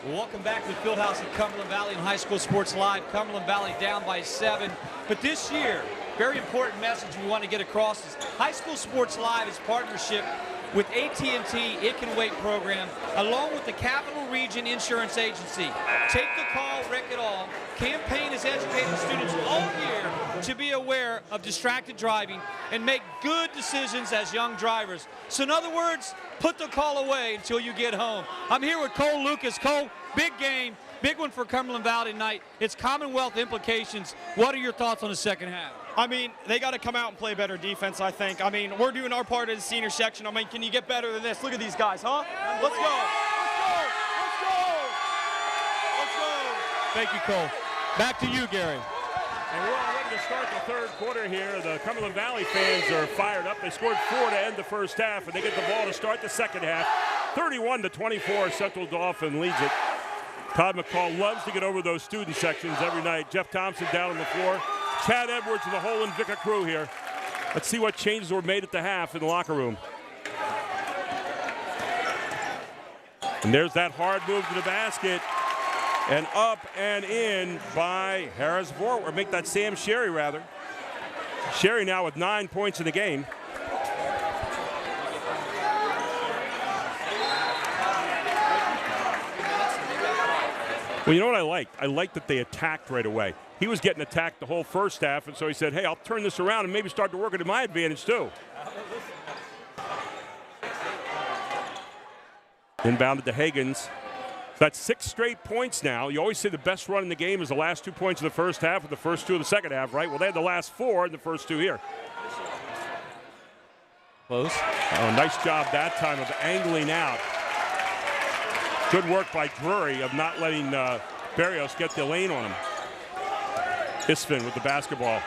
Welcome back to the Fieldhouse at Cumberland Valley and High School Sports Live. Cumberland Valley down by 7. But this year, very important message we want to get across is High School Sports Live is partnership with AT&T It Can Wait program, along with the Capital Region Insurance Agency. Take the call, wreck it all. Campaign has educated students all year to be aware of distracted driving and make good decisions as young drivers. So in other words, put the call away until you get home. I'm here with Cole Lucas. Cole, big game, big one for Cumberland Valley tonight. It's Commonwealth implications. What are your thoughts on the second half? I mean, they got to come out and play better defense, I think. I mean, we're doing our part as a senior section. I mean, can you get better than this? Look at these guys, huh? Let's go. Let's go. Thank you, Cole. Back to you, Gary. And we're all ready to start the third quarter here. The Cumberland Valley fans are fired up. They scored 4 to end the first half, and they get the ball to start the second half. 31-24, Central Dauphin leads it. Todd McCall loves to get over those student sections every night. Jeff Thompson down on the floor. Chad Edwards and the whole Invicta crew here. Let's see what changes were made at the half in the locker room. And there's that hard move to the basket. And up and in by Harris Vort, or make that Sam Sherry rather. Sherry now with 9 points in the game. Well, you know what I liked? I liked that they attacked right away. He was getting attacked the whole first half, and so he said, hey, I'll turn this around and maybe start to work it to my advantage too. Inbounded to Higgins. That's 6 straight points now. You always say the best run in the game is the last 2 points of the first half with the first 2 of the second half, right? Well, they had the last 4 in the first 2 here. Close. Oh, nice job that time of angling out. Good work by Drury of not letting Barrios get the lane on him. Isfin with the basketball.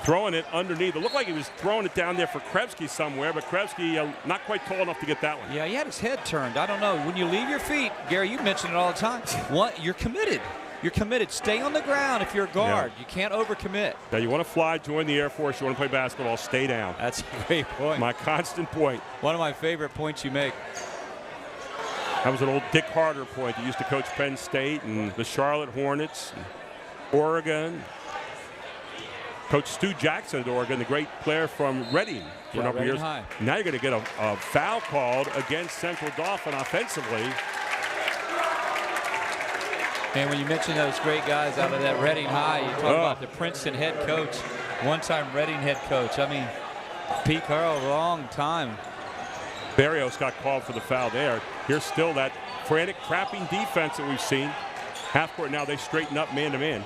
Throwing it underneath. It looked like he was throwing it down there for Krebsky somewhere, but Krebsky not quite tall enough to get that one. Yeah, he had his head turned. I don't know. When you leave your feet, Gary, you mention it all the time. You're committed. You're committed. Stay on the ground if you're a guard. Yeah. You can't overcommit. Now, you want to fly, join the Air Force, you want to play basketball, stay down. That's a great point. My constant point. One of my favorite points you make. That was an old Dick Harder point. He used to coach Penn State and the Charlotte Hornets, and Oregon. Coach Stu Jackson at Oregon, the great player from Reading for a number of years. High. Now you're going to get a foul called against Central Dauphin offensively. And when you mention those great guys out of that Reading High, you talk about the Princeton head coach, one-time Reading head coach. I mean, Pete Carroll, long time. Barrios got called for the foul there. Here's still that frantic, trapping defense that we've seen. Half court now, they straighten up man-to-man.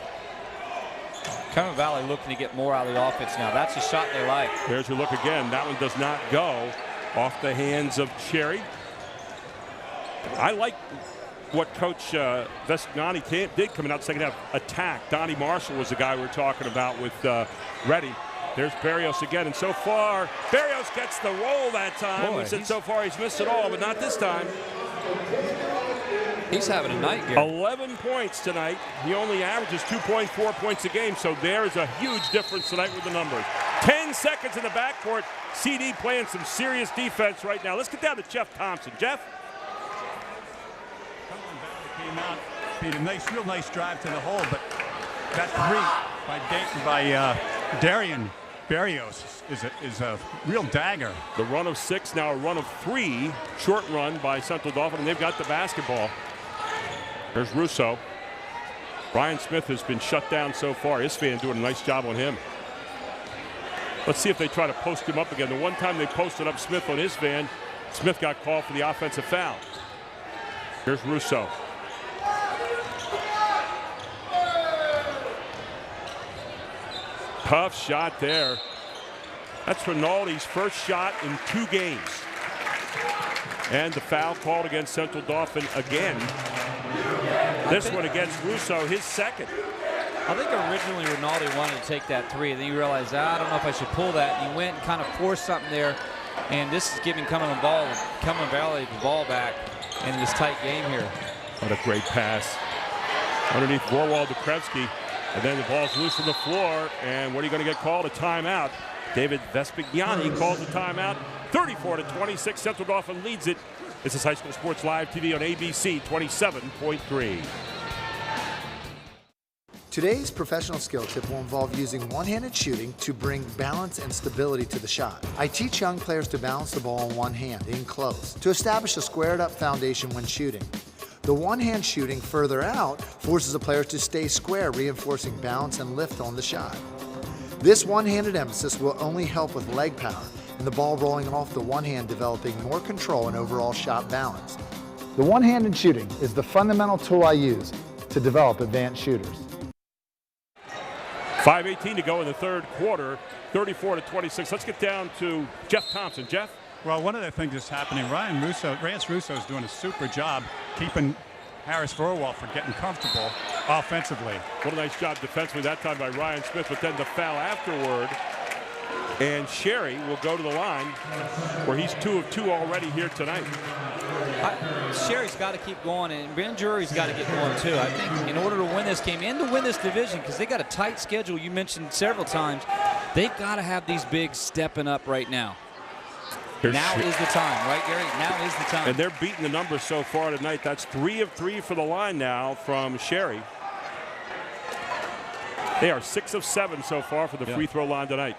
Cumberland Valley looking to get more out of the offense now. That's a shot they like. There's your look again. That one does not go off the hands of Cherry. I like what Coach Vescognani did coming out second half. Attack. Donnie Marshall was the guy we were talking about with Reddy. There's Barrios again, and so far, Barrios gets the roll that time. Boy, we said so far he's missed it all, but not this time. He's having a night, Gary. 11 points tonight. He only averages 2.4 points a game, so there's a huge difference tonight with the numbers. 10 seconds in the backcourt. CD playing some serious defense right now. Let's get down to Jeff Thompson. Jeff? Came out, made a real nice drive to the hole, but that three by Darian Berrios is a real dagger. The run of 6, now a run of 3. Short run by Central Dauphin, and they've got the basketball. There's Russo. Brian Smith has been shut down so far. Isfan doing a nice job on him. Let's see if they try to post him up again. The one time they posted up Smith on Isfan, Smith got called for the offensive foul. Here's Russo. Tough shot there. That's Rinaldi's first shot in 2 games. And the foul called against Central Dauphin again. This one against Russo, his second. I think originally Rinaldi wanted to take that 3, and then he realized, I don't know if I should pull that. And he went and kind of forced something there. And this is giving Cumberland Valley the ball back in this tight game here. What a great pass. Underneath Vorwald to Krevsky. And then the ball's loose on the floor. And what are you going to get called? A timeout. David Vespignani calls the timeout. 34-26. Central Dauphin leads it. This is High School Sports Live TV on ABC 27.3. Today's professional skill tip will involve using one-handed shooting to bring balance and stability to the shot. I teach young players to balance the ball on one hand, in close, to establish a squared-up foundation when shooting. The one-hand shooting further out forces the players to stay square, reinforcing balance and lift on the shot. This one-handed emphasis will only help with leg power, and the ball rolling off the one hand developing more control and overall shot balance. The one-handed shooting is the fundamental tool I use to develop advanced shooters. 5:18 to go in the third quarter, 34-26. Let's get down to Jeff Thompson. Jeff? Well, one of the things that's happening, Rance Russo is doing a super job keeping Harris Vorwald from getting comfortable offensively. What a nice job defensively that time by Ryan Smith, but then the foul afterward. And Sherry will go to the line where he's 2 of 2 already here tonight. Sherry's got to keep going, and Ben Drury's got to get going too. I think in order to win this game and to win this division, because they got a tight schedule, you mentioned several times, they've got to have these bigs stepping up right now. Now is the time, right, Gary? Now is the time. And they're beating the numbers so far tonight. That's 3 of 3 for the line now from Sherry. They are 6 of 7 so far for the free throw line tonight.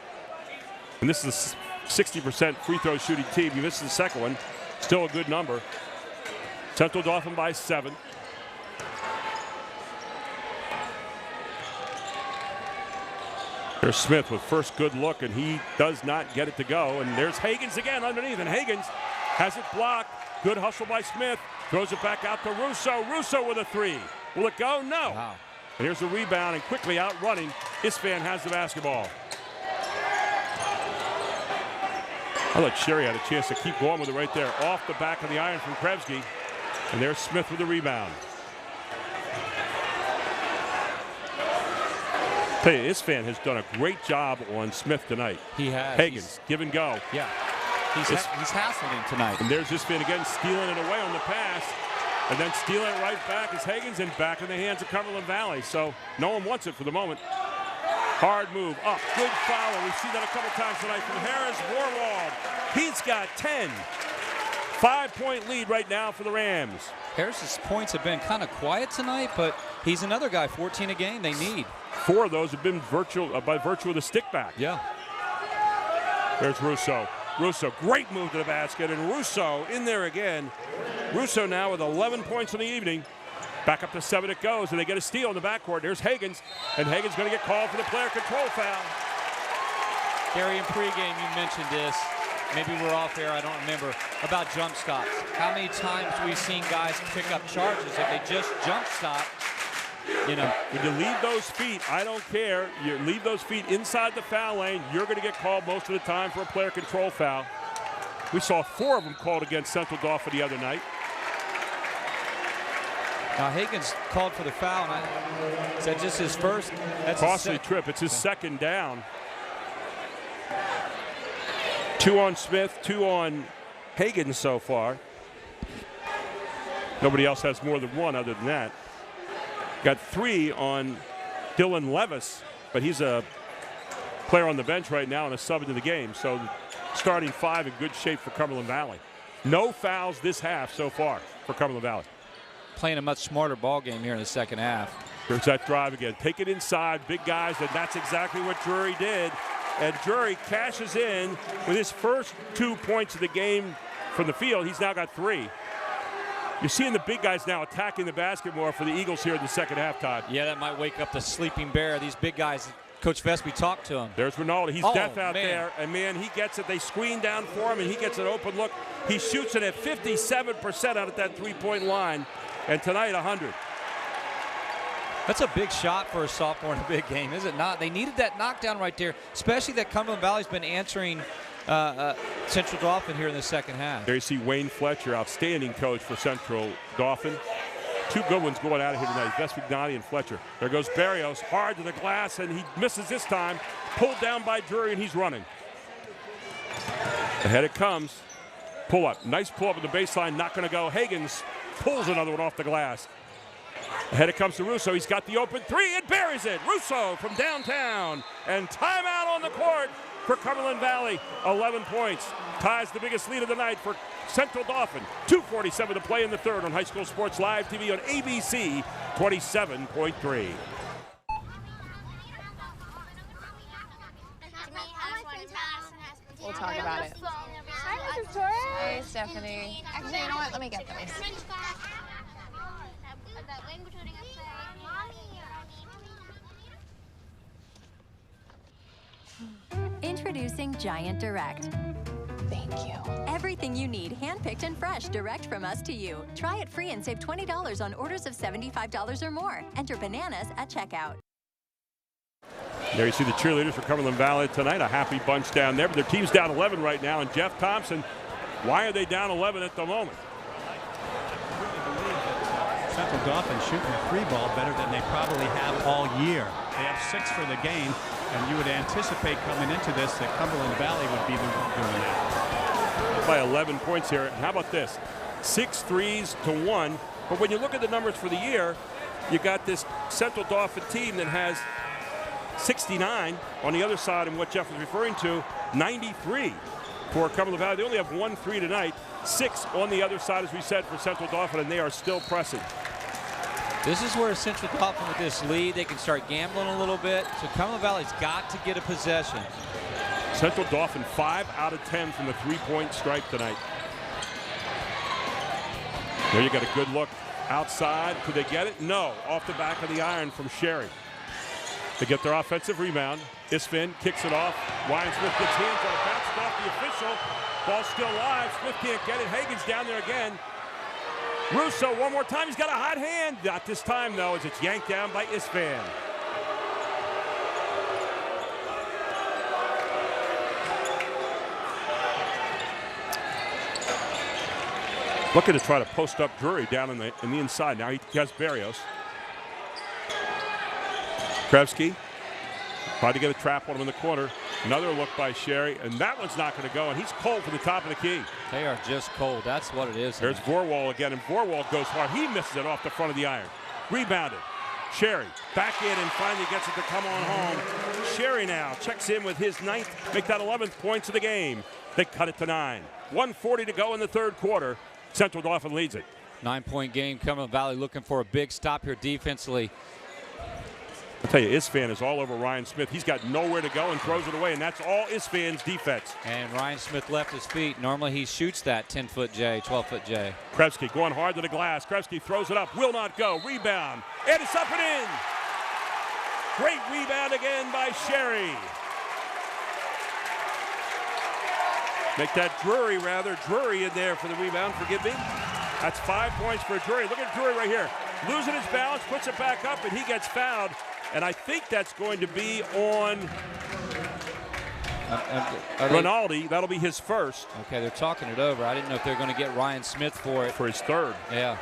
And this is a 60% free throw shooting team. You missed the second one. Still a good number. Central Dauphin by 7. There's Smith with first good look, and he does not get it to go. And there's Hagens again underneath, and Hagens has it blocked. Good hustle by Smith. Throws it back out to Russo. Russo with a 3. Will it go? No. Wow. And here's a rebound, and quickly outrunning. Isfan has the basketball. I thought Sherry had a chance to keep going with it right there. Off the back of the iron from Krevsky. And there's Smith with the rebound. Tell you, Isfan has done a great job on Smith tonight. He has. Hagens, give and go. Yeah. He's hassling him tonight. And there's Isfan again, stealing it away on the pass. And then stealing it right back is Hagens, and back in the hands of Cumberland Valley. So no one wants it for the moment. Hard move up, good foul. We've seen that a couple times tonight from Harris Vorwald. He's got 10. 5-point lead right now for the Rams. Harris's points have been kind of quiet tonight, but he's another guy, 14 a game they need. 4 of those have been by virtue of the stick back. Yeah. There's Russo. Russo, great move to the basket, and Russo in there again. Russo now with 11 points in the evening. Back up to 7 it goes, and they get a steal in the backcourt. There's Hagens, and Hagens going to get called for the player control foul. Gary, in pregame you mentioned this. Maybe we're off there, I don't remember, about jump stops. How many times we've seen guys pick up charges if they just jump stop, you know. When you leave those feet, I don't care. You leave those feet inside the foul lane, you're going to get called most of the time for a player control foul. We saw 4 of them called against Central Dauphin the other night. Now Hagens called for the foul. Is that just his first? That's costly trip. It's his second down. 2 on Smith, 2 on Hagens so far. Nobody else has more than 1 other than that. Got 3 on Dylan Levis, but he's a player on the bench right now and a sub into the game. So starting 5 in good shape for Cumberland Valley. No fouls this half so far for Cumberland Valley. Playing a much smarter ball game here in the second half. Here's that drive again. Take it inside, big guys, and that's exactly what Drury did. and Drury cashes in with his first 2 points of the game from the field. He's now got 3. You're seeing the big guys now attacking the basket more for the Eagles here in the second half, Todd. Yeah, that might wake up the sleeping bear. These big guys, Coach Vespi talked to him. There's Ronaldo. He's deaf out there, and man, he gets it. They screen down for him, and he gets an open look. He shoots it at 57% out at that three-point line, and tonight 100. That's a big shot for a sophomore in a big game, is it not? They needed that knockdown right there, especially that Cumberland Valley's been answering Central Dauphin here in the second half. There you see Wayne Fletcher, outstanding coach for Central Dauphin. 2 good ones going out of here tonight, Vespignani and Fletcher. There goes Barrios, hard to the glass, and he misses this time. Pulled down by Drury, and he's running. Ahead it comes. Pull up, nice pull up at the baseline, not gonna go. Higgins pulls another one off the glass. Ahead it comes to Russo. He's got the open 3 and buries it. Russo from downtown. And timeout on the court for Cumberland Valley. 11 points. Ties the biggest lead of the night for Central Dauphin. 2:47 to play in the third on High School Sports Live TV on ABC 27.3. We'll talk about it. Hi, Mrs. Torres. Hey, Stephanie. Actually, you know what? Let me get those. Introducing Giant Direct. Thank you. Everything you need, handpicked and fresh, direct from us to you. Try it free and save $20 on orders of $75 or more. Enter bananas at checkout. There you see the cheerleaders for Cumberland Valley tonight. A happy bunch down there, but their team's down 11 right now. And Jeff Thompson, why are they down 11 at the moment? Central Dauphin shooting the 3 ball better than they probably have all year. They have 6 for the game, and you would anticipate coming into this that Cumberland Valley would be the one doing that. By 11 points here. And how about this? 6 threes to 1. But when you look at the numbers for the year, you got this Central Dauphin team that has 69 on the other side, and what Jeff was referring to, 93 for Cumberland Valley. They only have 1 3 tonight, 6 on the other side, as we said, for Central Dauphin, and they are still pressing. This is where Central Dauphin with this lead, they can start gambling a little bit. So Cumberland Valley's got to get a possession. Central Dauphin 5 out of 10 from the 3-point stripe tonight. There you got a good look outside. Could they get it? No. Off the back of the iron from Sherry. They get their offensive rebound. Isfin kicks it off. Ryan Smith gets hands on it, bounces off the official. Ball still live. Smith can't get it. Hagen's down there again. Russo one more time. He's got a hot hand. Not this time, though, as it's yanked down by Isfin. Looking to try to post up Drury down in the inside. Now he has Barrios. Krebsky tried to get a trap on him in the corner. Another look by Sherry, and that one's not going to go, and he's cold from the top of the key. They are just cold. That's what it is. There's Vorwall again, and Vorwall goes hard. He misses it off the front of the iron. Rebounded. Sherry back in and finally gets it to come on home. Sherry now checks in with his 9th, make that 11th points of the game. They cut it to 9. 1:40 to go in the third quarter. Central Dauphin leads it. 9-point game. Cumberland Valley looking for a big stop here defensively. I'll tell you, Isfan is all over Ryan Smith. He's got nowhere to go and throws it away, and that's all Isfan's defense. And Ryan Smith left his feet. Normally he shoots that 10-foot J, 12-foot J. Krebsky going hard to the glass. Krebsky throws it up, will not go. Rebound, and it's up and in. Great rebound again by Sherry. Make that Drury in there for the rebound, forgive me. That's 5 points for Drury. Look at Drury right here. Losing his balance, puts it back up, and he gets fouled. And I think that's going to be on Rinaldi. That'll be his first. Okay, they're talking it over. I didn't know if they're going to get Ryan Smith for it. For his third. Yeah.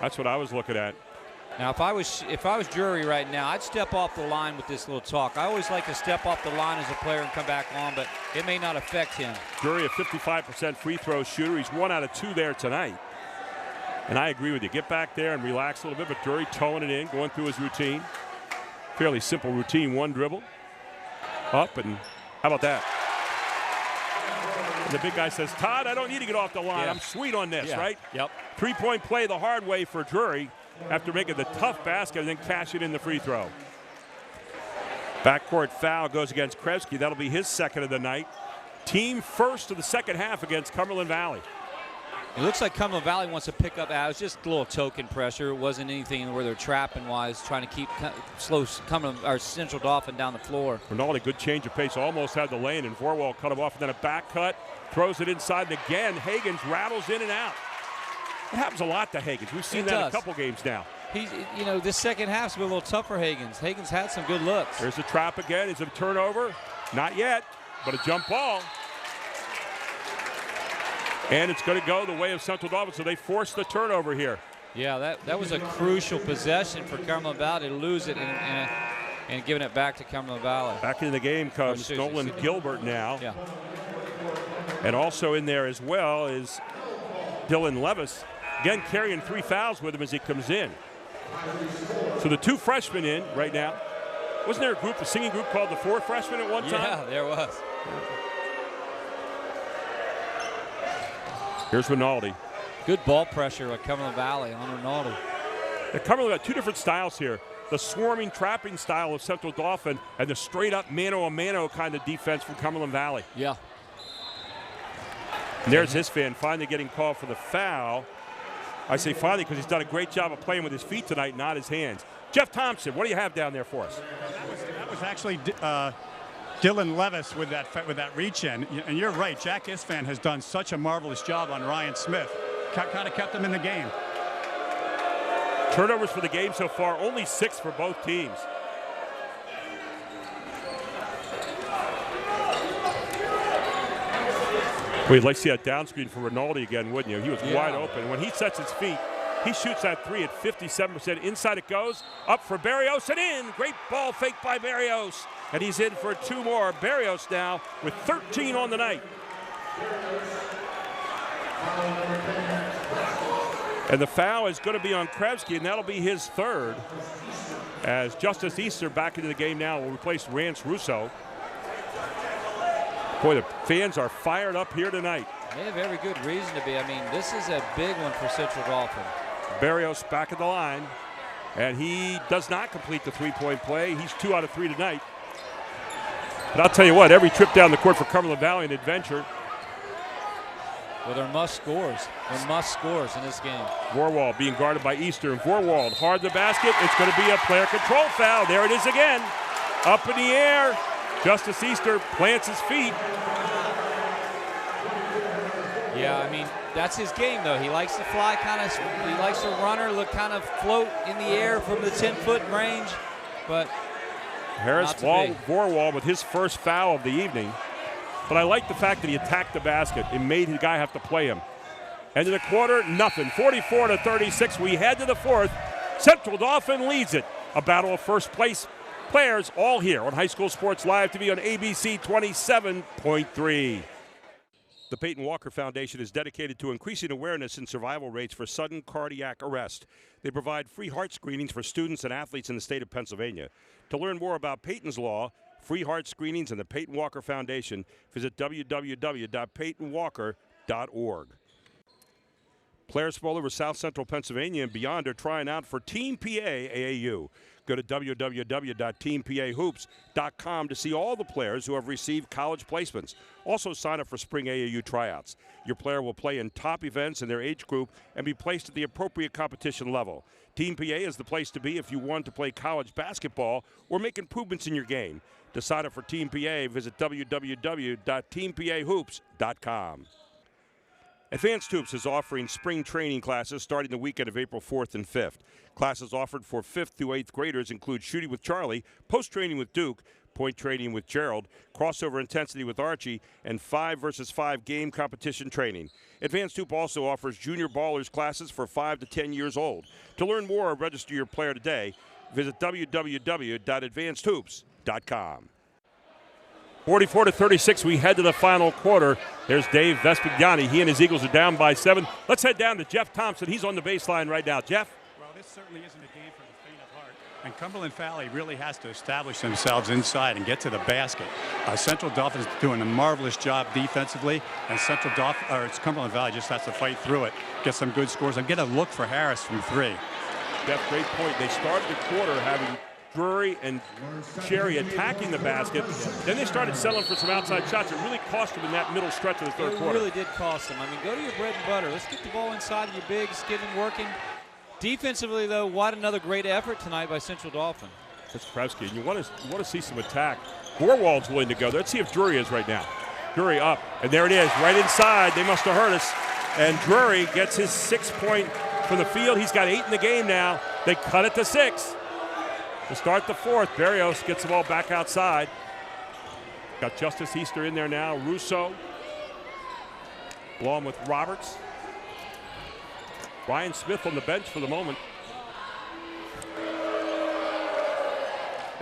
That's what I was looking at. Now, if I was Drury right now, I'd step off the line with this little talk. I always like to step off the line as a player and come back on, but it may not affect him. Drury, a 55% free throw shooter. He's 1 out of 2 there tonight. And I agree with you. Get back there and relax a little bit, but Drury towing it in, going through his routine. Fairly simple routine, 1 dribble. Up, and how about that? And the big guy says, Todd, I don't need to get off the line. Yeah. I'm sweet on this, right? Yep. 3-point play the hard way for Drury after making the tough basket and then cashing in the free throw. Backcourt foul goes against Krebsky. That'll be his second of the night. Team first of the second half against Cumberland Valley. It looks like Cumberland Valley wants to pick up. It was just a little token pressure. It wasn't anything where they're trapping-wise, trying to keep slow Cumberland or Central Dauphin down the floor. Rinaldi, good change of pace. Almost had the lane, and Vorwald cut him off, and then a back cut. Throws it inside, and again, Hagens rattles in and out. It happens a lot to Hagens. We've seen that in a couple games now. He's, you know, this second half's been a little tough for Hagens. Hagens had some good looks. There's a trap again. Is it a turnover? Not yet, but a jump ball. And it's going to go the way of Central Dauphin, so they force the turnover here. Yeah, that was a crucial possession for Cumberland Valley to lose it and giving it back to Cumberland Valley. Back into the game comes Nolan Gilbert now. Yeah. And also in there as well is Dylan Levis, again carrying 3 fouls with him as he comes in. So the 2 freshmen in right now. Wasn't there a singing group called the 4 Freshmen at one time? Yeah, there was. Here's Rinaldi. Good ball pressure at Cumberland Valley on Rinaldi. Cumberland got 2 different styles here. The swarming, trapping style of Central Dauphin and the straight-up mano-a-mano kind of defense from Cumberland Valley. Yeah. And there's his fan finally getting called for the foul. I say finally because he's done a great job of playing with his feet tonight, not his hands. Jeff Thompson, what do you have down there for us? That was actually Dylan Levis with that reach in. And you're right, Jack Isfan has done such a marvelous job on Ryan Smith. Kind of kept him in the game. Turnovers for the game so far, only 6 for both teams. Well, you'd like to see a down screen for Rinaldi again, wouldn't you? He was wide open. When he sets his feet, he shoots that 3 at 57%. Inside it goes, up for Barrios and in. Great ball fake by Barrios. And he's in for 2 more. Barrios now with 13 on the night. And the foul is going to be on Krebsky, and that'll be his 3rd. As Justice Easter back into the game now will replace Rance Russo. Boy, the fans are fired up here tonight. They have every good reason to be. I mean, this is a big one for Central Dauphin. Barrios back at the line, and he does not complete the 3-point play. He's 2 out of 3 tonight. But I'll tell you what, every trip down the court for Cumberland Valley an adventure. Well, they're must scores. They're must scores in this game. Vorwald being guarded by Easter, and Vorwald hard the basket. It's going to be a player control foul. There it is again. Up in the air. Justice Easter plants his feet. Yeah, I mean, that's his game, though. He likes to fly he likes to runner, kind of float in the air from the 10-foot range, but Harris Vorwald with his first foul of the evening. But I like the fact that he attacked the basket and made the guy have to play him. End of the quarter, nothing. 44-36. We head to the 4th. Central Dauphin leads it. A battle of first place players all here on High School Sports Live TV on ABC 27.3. The Peyton Walker Foundation is dedicated to increasing awareness and survival rates for sudden cardiac arrest. They provide free heart screenings for students and athletes in the state of Pennsylvania. To learn more about Peyton's Law, free heart screenings, and the Peyton Walker Foundation, visit www.peytonwalker.org. Players from all over South Central Pennsylvania and beyond are trying out for Team PA AAU. Go to www.teampahoops.com to see all the players who have received college placements. Also sign up for spring AAU tryouts. Your player will play in top events in their age group and be placed at the appropriate competition level. Team PA is the place to be if you want to play college basketball or make improvements in your game. To sign up for Team PA, visit www.teampahoops.com. Advanced Hoops is offering spring training classes starting the weekend of April 4th and 5th. Classes offered for 5th through 8th graders include shooting with Charlie, post-training with Duke, point training with Gerald, crossover intensity with Archie, and 5-versus-5 game competition training. Advanced Hoop also offers junior ballers classes for 5 to 10 years old. To learn more or register your player today, visit www.advancedhoops.com. 44-36, we head to the final quarter. There's Dave Vespignani. He and his Eagles are down by 7. Let's head down to Jeff Thompson. He's on the baseline right now. Jeff? Well, this certainly isn't a game for the faint of heart. And Cumberland Valley really has to establish themselves inside and get to the basket. Central Dauphin is doing a marvelous job defensively, and Cumberland Valley just has to fight through it, get some good scores, and get a look for Harris from 3. Jeff, great point. They started the quarter having Drury and Sherry attacking the basket. Then they started settling for some outside shots. It really cost them in that middle stretch of the third quarter. It really did cost them. I mean, go to your bread and butter. Let's get the ball inside of your bigs, get them working. Defensively, though, what another great effort tonight by Central Dauphin. That's Krebsky. You want to see some attack. Borwald's willing to go. Let's see if Drury is right now. Drury up, and there it is, right inside. They must have heard us. And Drury gets his 6-point from the field. He's got 8 in the game now. They cut it to 6. To start the fourth, Barrios gets the ball back outside. Got Justice Easter in there now. Russo, along with Roberts. Ryan Smith on the bench for the moment.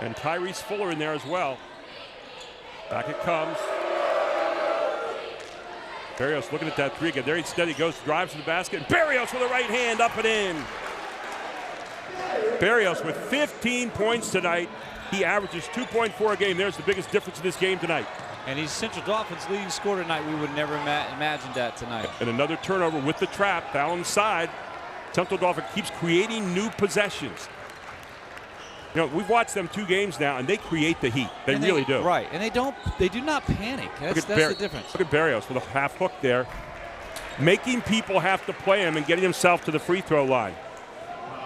And Tyrese Fuller in there as well. Back it comes. Barrios looking at that three again. There instead he goes, drives to the basket. Barrios with a right hand, up and in. Barrios with 15 points tonight. He averages 2.4 a game. There's the biggest difference in this game tonight. And he's Central Dauphin's leading scorer tonight. We would never imagine that tonight. And another turnover with the trap down the side. Central Dauphin keeps creating new possessions. You know, we've watched them 2 games now, and they create the heat. They really do. Right, and they do not panic. That's the difference. Look at Barrios with a half hook there. Making people have to play him and getting himself to the free throw line.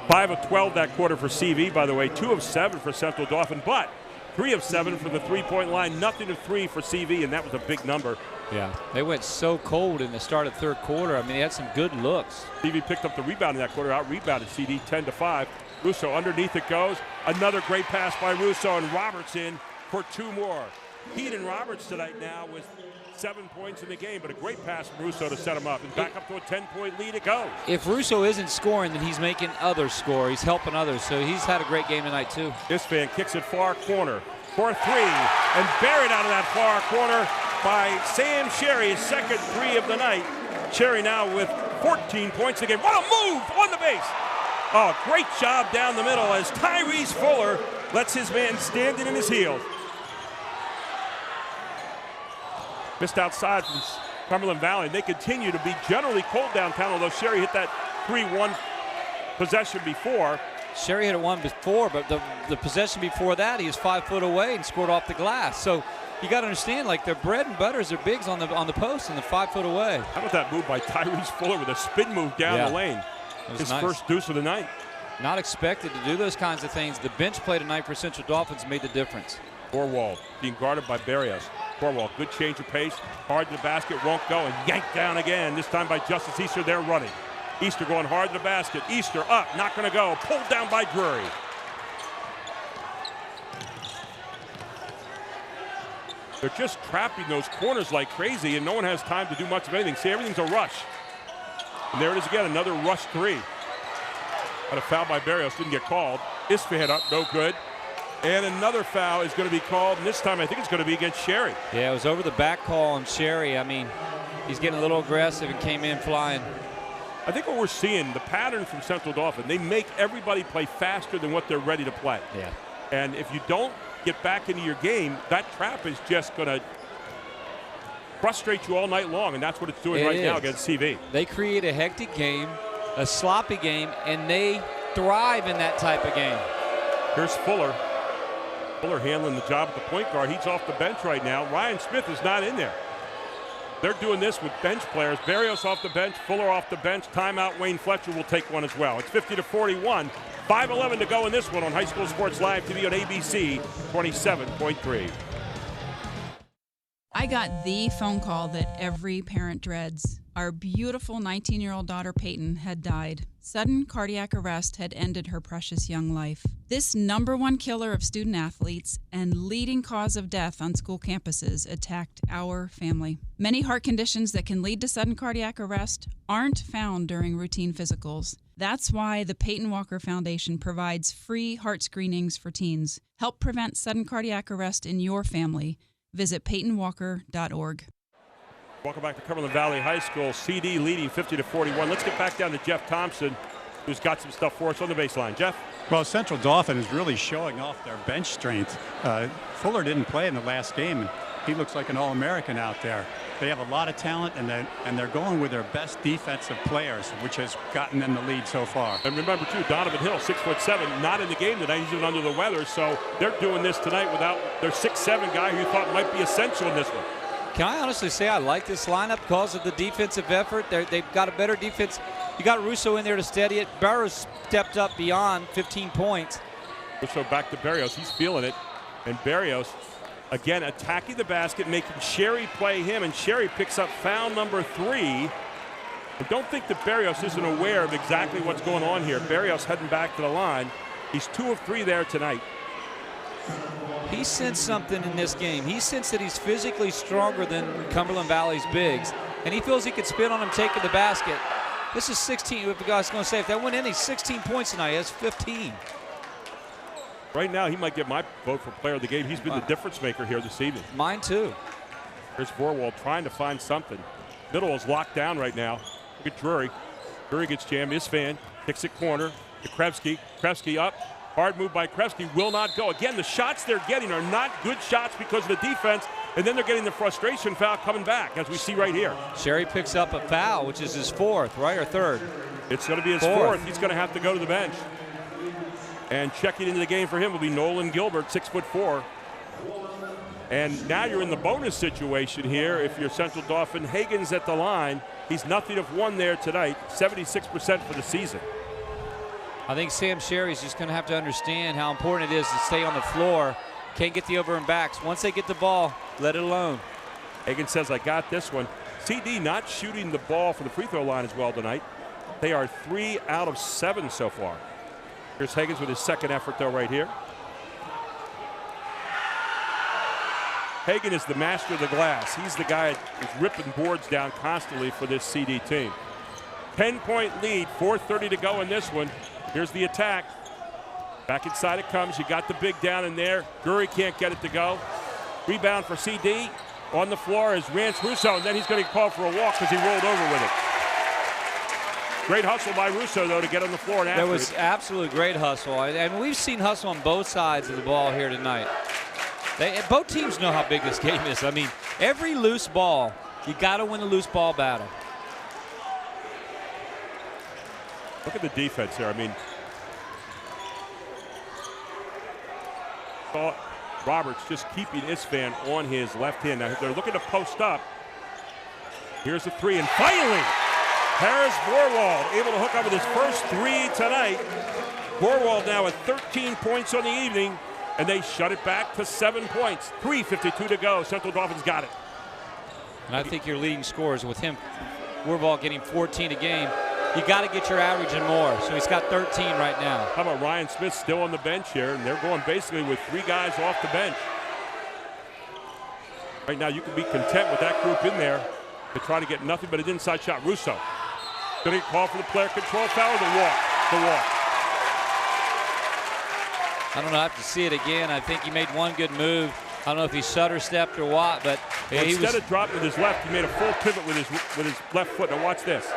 5 of 12 that quarter for CV, by the way. 2 of 7 for Central Dauphin, but 3 of 7 from the three-point line. Nothing of 3 for CV, and that was a big number. Yeah, they went so cold in the start of the third quarter. I mean, they had some good looks. CV picked up the rebound in that quarter, out-rebounded CD 10-5. Russo underneath it goes. Another great pass by Russo, and Roberts in for 2 more. Keaton Roberts tonight now with 7 points in the game, but a great pass from Russo to set him up. And back up to a 10-point lead it goes. If Russo isn't scoring, then he's making others score. He's helping others, so he's had a great game tonight too. This fan kicks it far corner for 3, and buried out of that far corner by Sam Sherry, his second 3 of the night. Sherry now with 14 points a game. What a move on the base. Oh, great job down the middle as Tyrese Fuller lets his man standing in his heels. Missed outside from Cumberland Valley. They continue to be generally cold downtown, although Sherry hit that 3-1 possession before. Sherry hit it 1 before, but the possession before that, he was 5 foot away and scored off the glass. So you got to understand, like, their bread and butter is their bigs on the post and they're 5 foot away. How about that move by Tyrese Fuller with a spin move down the lane? His nice. First deuce of the night. Not expected to do those kinds of things. The bench play tonight for Central Dauphin's made the difference. Borwald being guarded by Barrios. Borwald, good change of pace. Hard to the basket, won't go, and yanked down again. This time by Justice Easter, they're running. Easter going hard to the basket. Easter up, not going to go. Pulled down by Drury. They're just trapping those corners like crazy, and no one has time to do much of anything. See, everything's a rush. And there it is again, another rush 3. Got a foul by Barrios, didn't get called. Isfahan up, no good. And another foul is going to be called, and this time I think it's going to be against Sherry. Yeah, it was over the back call on Sherry. I mean, he's getting a little aggressive and came in flying. I think what we're seeing, the pattern from Central Dauphin, they make everybody play faster than what they're ready to play. Yeah. And if you don't get back into your game, that trap is just going to frustrate you all night long, and that's what it's doing now against CV. They create a hectic game, a sloppy game, and they thrive in that type of game. Here's Fuller. Fuller handling the job at the point guard. He's off the bench right now. Ryan Smith is not in there. They're doing this with bench players. Barrios off the bench, Fuller off the bench. Timeout, Wayne Fletcher will take one as well. It's 50-41. 5:11 to go in this one on High School Sports Live TV on ABC 27.3. I got the phone call that every parent dreads. Our beautiful 19-year-old daughter Peyton had died. Sudden cardiac arrest had ended her precious young life. This #1 killer of student athletes and leading cause of death on school campuses attacked our family. Many heart conditions that can lead to sudden cardiac arrest aren't found during routine physicals. That's why the Peyton Walker Foundation provides free heart screenings for teens. Help prevent sudden cardiac arrest in your family. Visit PeytonWalker.org. Welcome back to Cumberland Valley High School. CD leading 50-41. Let's get back down to Jeff Thompson, who's got some stuff for us on the baseline. Jeff? Well, Central Dauphin is really showing off their bench strength. Fuller didn't play in the last game. He looks like an All-American out there. They have a lot of talent, and they're going with their best defensive players, which has gotten them the lead so far. And remember, too, Donovan Hill, 6'7", not in the game tonight. He's even under the weather, so they're doing this tonight without their 6'7" guy who you thought might be essential in this one. Can I honestly say I like this lineup because of the defensive effort? They've got a better defense. You got Russo in there to steady it. Barrows stepped up beyond 15 points. Russo back to Barrios. He's feeling it. And Barrios, again, attacking the basket, making Sherry play him, and Sherry picks up foul number 3. I don't think that Barrios isn't aware of exactly what's going on here. Barrios heading back to the line. He's 2 of 3 there tonight. He sensed something in this game. He sensed that he's physically stronger than Cumberland Valley's bigs, and he feels he could spin on him taking the basket. This is 16. If the guy's going to say, if that went in, he's 16 points tonight. That's 15. Right now, he might get my vote for player of the game. He's been the difference maker here this evening. Mine too. Here's Vorwald trying to find something. Middle is locked down right now. Look at Drury. Drury gets jammed. His fan kicks it corner to Krevsky. Krevsky up. Hard move by Krevsky. Will not go. Again, the shots they're getting are not good shots because of the defense, and then they're getting the frustration foul coming back, as we see right here. Sherry picks up a foul, which is his 4th, right, or 3rd? It's going to be his 4th. He's going to have to go to the bench. And checking into the game for him will be Nolan Gilbert, 6'4". And now you're in the bonus situation here. If you're Central Dauphin, Hagen's at the line. He's nothing of 1 there tonight, 76% for the season. I think Sam Sherry's just going to have to understand how important it is to stay on the floor. Can't get the over and backs. Once they get the ball, let it alone. Hagen says, I got this one. CD not shooting the ball from the free throw line as well tonight. They are 3 out of 7 so far. Here's Hagens with his 2nd effort, though, right here. Hagen is the master of the glass. He's the guy who's ripping boards down constantly for this CD team. 10-point lead, 4:30 to go in this one. Here's the attack. Back inside it comes. You got the big down in there. Drury can't get it to go. Rebound for CD. On the floor is Rance Russo, and then he's going to call for a walk because he rolled over with it. Great hustle by Russo, though, to get on the floor and after There was it. absolute great hustle. I mean, we've seen hustle on both sides of the ball here tonight. Both teams know how big this game is. I mean, every loose ball, you got to win the loose ball battle. Look at the defense here. I mean, Roberts just keeping Isfan on his left hand. Now they're looking to post up. Here's the 3, and finally, Harris Vorwald able to hook up with his first 3 tonight. Vorwald now at 13 points on the evening, and they shut it back to 7 points. 3:52 to go. Central Dauphin's got it. And I think your leading scores with him, Vorwald getting 14 a game. You got to get your average and more. So he's got 13 right now. How about Ryan Smith still on the bench here? And they're going basically with 3 guys off the bench. Right now, you can be content with that group in there to try to get nothing but an inside shot. Russo going to call for the player control foul or the walk? The walk. I don't know. I have to see it again. I think he made one good move. I don't know if he stutter stepped or what, but well, instead of dropping with his left, he made a full pivot with his left foot. Now watch this.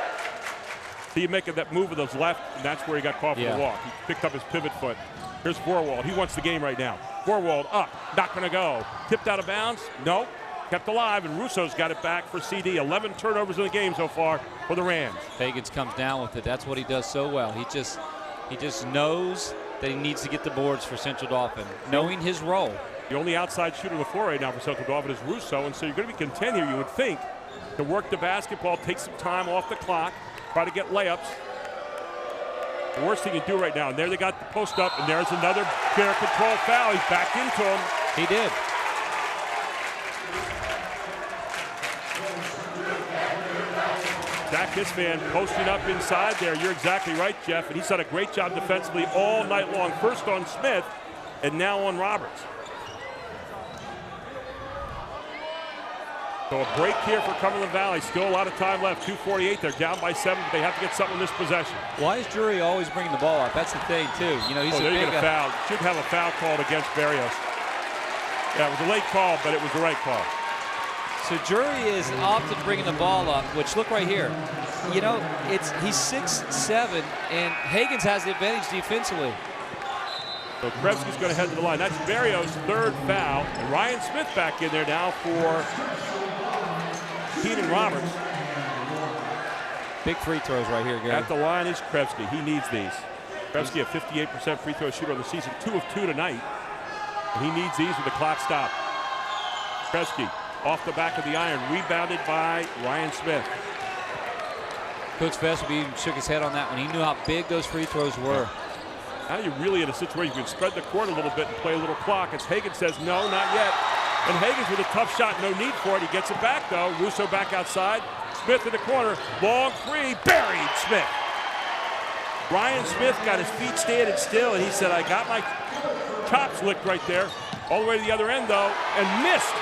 See, you making that move with his left, and that's where he got called for the walk. He picked up his pivot foot. Here's Vorwald. He wants the game right now. Vorwald up, not going to go. Tipped out of bounds? No. Kept alive, and Russo's got it back for CD. 11 turnovers in the game so far for the Rams. Hagens comes down with it. That's what he does so well. He just knows that he needs to get the boards for Central Dauphin, knowing his role. The only outside shooter on the floor right now for Central Dauphin is Russo, and so you're going to be content here, you would think, to work the basketball, take some time off the clock, try to get layups. The worst thing you do right now, and there they got the post up, and there's another player control foul. He's back into him. He did. Zach Isfan posting up inside there. You're exactly right, Jeff, and he's done a great job defensively all night long. First on Smith, and now on Roberts. So a break here for Cumberland Valley. Still a lot of time left. 2:48. They're down by 7. But they have to get something in this possession. Why is Drury always bringing the ball up? That's the thing, too. You know, he's a big foul. Should have a foul called against Barrios. Yeah, it was a late call, but it was the right call. So Drury is often bringing the ball up, which look right here. You know, he's 6'7", and Hagens has the advantage defensively. So Krebsky's going to head to the line. That's Barrios' third foul. And Ryan Smith back in there now for Keenan Roberts. Big free throws right here, Gary. At the line is Krebsky. He needs these. Krebsky, a 58% free throw shooter on the season, 2 of 2 tonight. And he needs these with the clock stopped. Krebsky off the back of the iron, rebounded by Ryan Smith. Coach Vesby shook his head on that one. He knew how big those free throws were. Now you're really in a situation you can spread the court a little bit and play a little clock. As Hagan says, no, not yet. And Hagan's with a tough shot, no need for it. He gets it back, though. Russo back outside. Smith in the corner. Long three, buried Smith. Ryan Smith got his feet standing still, and he said, I got my chops licked right there. All the way to the other end, though, and missed.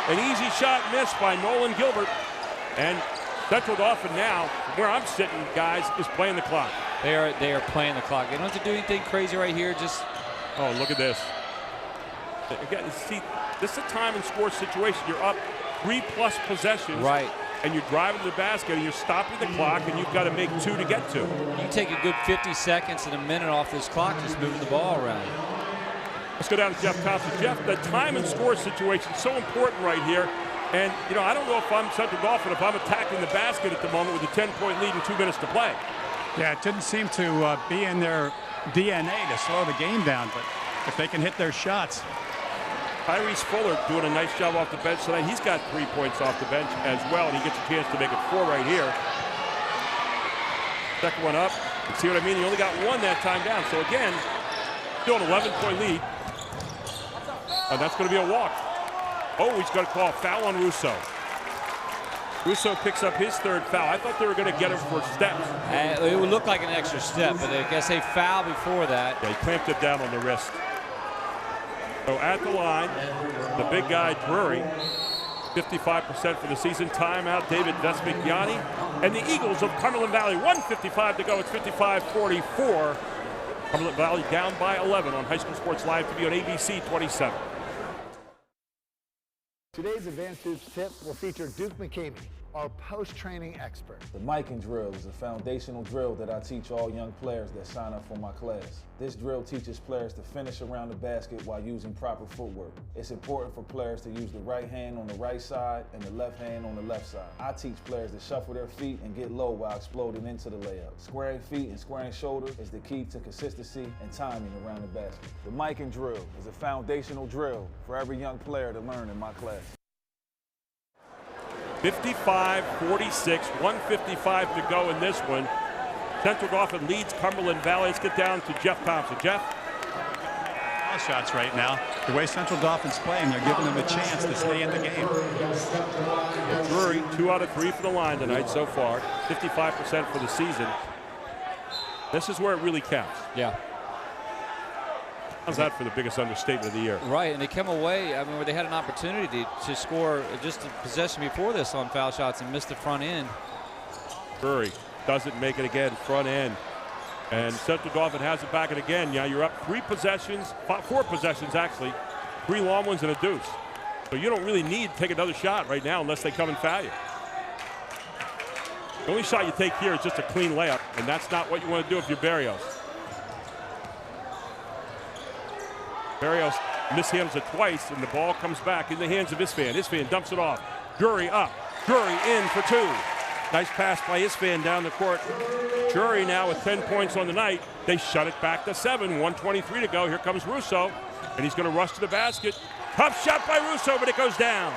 An easy shot missed by Nolan Gilbert. And Central Dauphin now, where I'm sitting, guys, is playing the clock. They are playing the clock. They don't have to do anything crazy right here. Just oh, look at this. Again, see, this is a time and score situation. You're up 3+ possessions. Right. And you're driving to the basket and you're stopping the clock and you've got to make 2 to get to. You can take a good 50 seconds and a minute off this clock just moving the ball around. Let's go down to Jeff Thompson. Jeff, the time and score situation is so important right here. And, you know, I don't know if I'm Central Dauphin, if I'm attacking the basket at the moment with a 10-point lead and 2 minutes to play. Yeah, it didn't seem to be in their DNA to slow the game down, but if they can hit their shots. Tyrese Fuller doing a nice job off the bench tonight. He's got 3 points off the bench as well, and he gets a chance to make it 4 right here. Second one up. You see what I mean? He only got 1 that time down. So again, still an 11-point lead. And that's going to be a walk. Oh, he's going to call a foul on Russo. Russo picks up his 3rd foul. I thought they were going to get him for steps. It would look like an extra step, but I guess they fouled before that. Yeah, he clamped it down on the wrist. So at the line, the big guy, Drury, 55% for the season. Timeout, David Vesmikiani. And the Eagles of Cumberland Valley, 1:55 to go. It's 55-44. Cumberland Valley down by 11 on High School Sports Live TV on ABC 27. Today's Advanced Hoops tip will feature Duke McCamey, our post-training expert. The miking drill is a foundational drill that I teach all young players that sign up for my class. This drill teaches players to finish around the basket while using proper footwork. It's important for players to use the right hand on the right side and the left hand on the left side. I teach players to shuffle their feet and get low while exploding into the layup. Squaring feet and squaring shoulders is the key to consistency and timing around the basket. The miking drill is a foundational drill for every young player to learn in my class. 55-46, 1:55 to go in this one. Central Dauphin leads Cumberland Valley. Let's get down to Jeff Thompson. Jeff? Foul shots right now. The way Central Dauphin's playing, they're giving them a chance to stay in the game. Drury, 2 out of 3 for the line tonight so far. 55% for the season. This is where it really counts. Yeah. How's that for the biggest understatement of the year? Right, and they come away, I mean, where they had an opportunity to score just a possession before this on foul shots and missed the front end. Drury doesn't make it again, front end. And Central Dauphin has it back and again. Yeah, you're up 3 possessions, 4 possessions actually, 3 long ones and a deuce. So you don't really need to take another shot right now unless they come and foul you. The only shot you take here is just a clean layup, and that's not what you want to do if you're Barrios. Barrios mishandles it twice, and the ball comes back in the hands of Isfan. Isfan dumps it off. Drury up. Drury in for 2. Nice pass by Isfan down the court. Drury now with 10 points on the night. They shut it back to 7. 1:23 to go. Here comes Russo, and he's going to rush to the basket. Tough shot by Russo, but it goes down.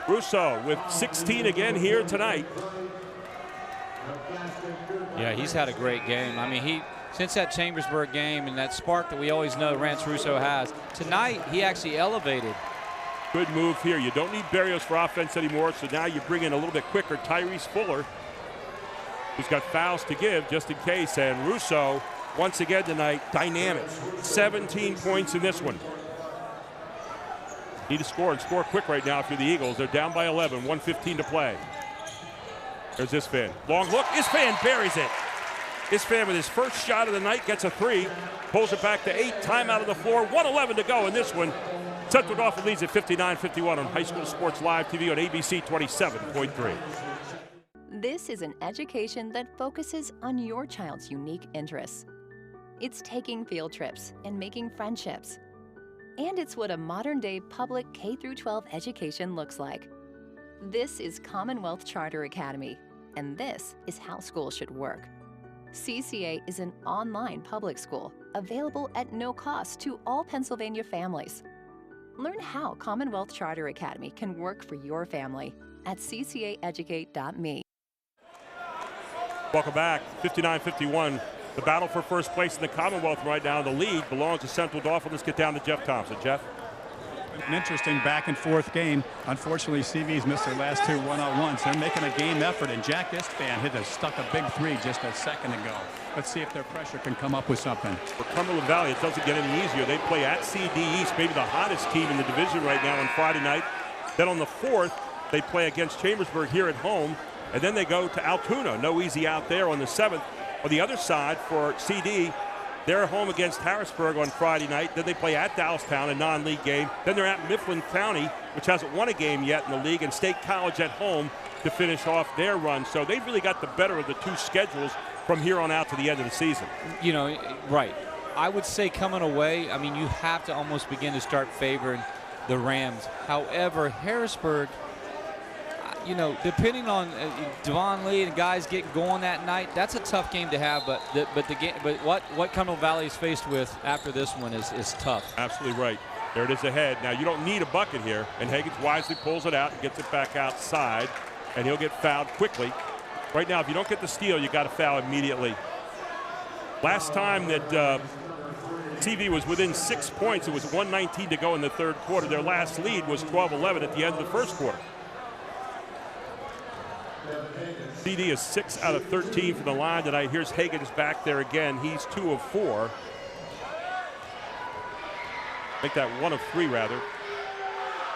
Russo with 16 again here tonight. Yeah, he's had a great game. I mean, since that Chambersburg game and that spark that we always know Rance Russo has, tonight he actually elevated. Good move here. You don't need Barrios for offense anymore, so now you bring in a little bit quicker Tyrese Fuller, who's got fouls to give just in case. And Russo, once again tonight, dynamic. 17 points in this one. Need to score and score quick right now if you're the Eagles. They're down by 11, 1:15 to play. There's Isfan. Long look. Isfan buries it. Isfan with his first shot of the night gets a 3. Pulls it back to 8. Timeout on the floor. 1:11 to go in this one. Central Dauphin leads at 59-51 on High School Sports Live TV on ABC 27.3. This is an education that focuses on your child's unique interests. It's taking field trips and making friendships. And it's what a modern-day public K-12 education looks like. This is Commonwealth Charter Academy, and this is how schools should work. CCA is an online public school available at no cost to all Pennsylvania families. Learn how Commonwealth Charter Academy can work for your family at ccaeducate.me. Welcome back. 59-51. The battle for first place in the Commonwealth right now. The lead belongs to Central Dauphin. Let's get down to Jeff Thompson. Jeff? An interesting back and forth game. Unfortunately, CV's missed their last two one-on-ones. They're making a game effort, and Jack Istvan stuck a big three just a second ago. Let's see if their pressure can come up with something. For Cumberland Valley, it doesn't get any easier. They play at CD East, maybe the hottest team in the division right now on Friday night. Then on the 4th, they play against Chambersburg here at home, and then they go to Altoona. No easy out there on the 7th. On the other side for CD, they're home against Harrisburg on Friday night. Then they play at Doylestown, a non-league game. Then they're at Mifflin County, which hasn't won a game yet in the league, and State College at home to finish off their run. So they've really got the better of the two schedules from here on out to the end of the season. You know, right. I would say coming away, I mean, you have to almost begin to start favoring the Rams. However, Harrisburg, you know, depending on Devon Lee and guys getting going that night, that's a tough game to have. But what Cumberland Valley is faced with after this one is tough. Absolutely right. There it is ahead. Now you don't need a bucket here, and Higgins wisely pulls it out and gets it back outside, and he'll get fouled quickly. Right now, if you don't get the steal, you got to foul immediately. Last time that CV was within 6 points, it was 1:19 to go in the third quarter. Their last lead was 12-11 at the end of the first quarter. CD is 6 out of 13 from the line tonight. Here's Higgins back there again. He's 2 of 4. Make that 1 of 3 rather.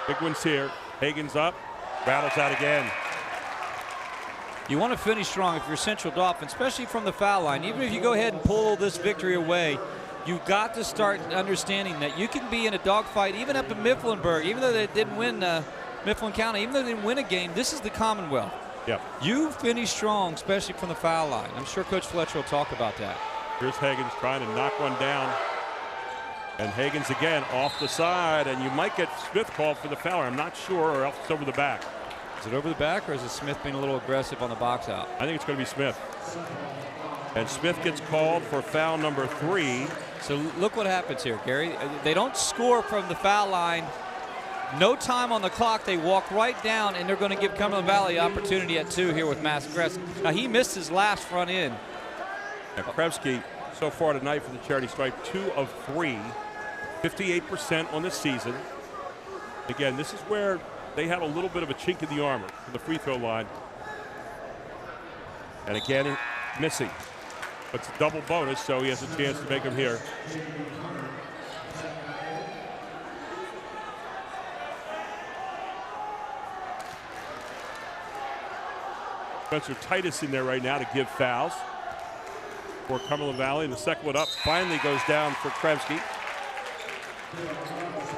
Big one's here. Higgins up, rattles out again. You want to finish strong if you're Central Dauphin, especially from the foul line. Even if you go ahead and pull this victory away, you've got to start understanding that you can be in a dogfight even up in Mifflinburg, even though they didn't win Mifflin County, even though they didn't win a game. This is the Commonwealth. Yep. You finish strong, especially from the foul line. I'm sure Coach Fletcher will talk about that. Here's Higgins trying to knock one down. And Higgins again off the side, and you might get Smith called for the foul. I'm not sure, or else it's over the back. Is it over the back, or is it Smith being a little aggressive on the box out? I think it's going to be Smith. And Smith gets called for foul number 3. So look what happens here, Gary. They don't score from the foul line. No time on the clock. They walk right down, and they're going to give Cumberland Valley opportunity at 2 here with Mass Crest. Now, he missed his last front end. Now, Krevsky, so far tonight for the charity stripe, 2 of 3, 58% on the season. Again, this is where they had a little bit of a chink in the armor from the free throw line. And again, missing. But it's a double bonus, so he has a chance to make them here. Spencer Titus in there right now to give fouls for Cumberland Valley. And the second one up finally goes down for Krevsky.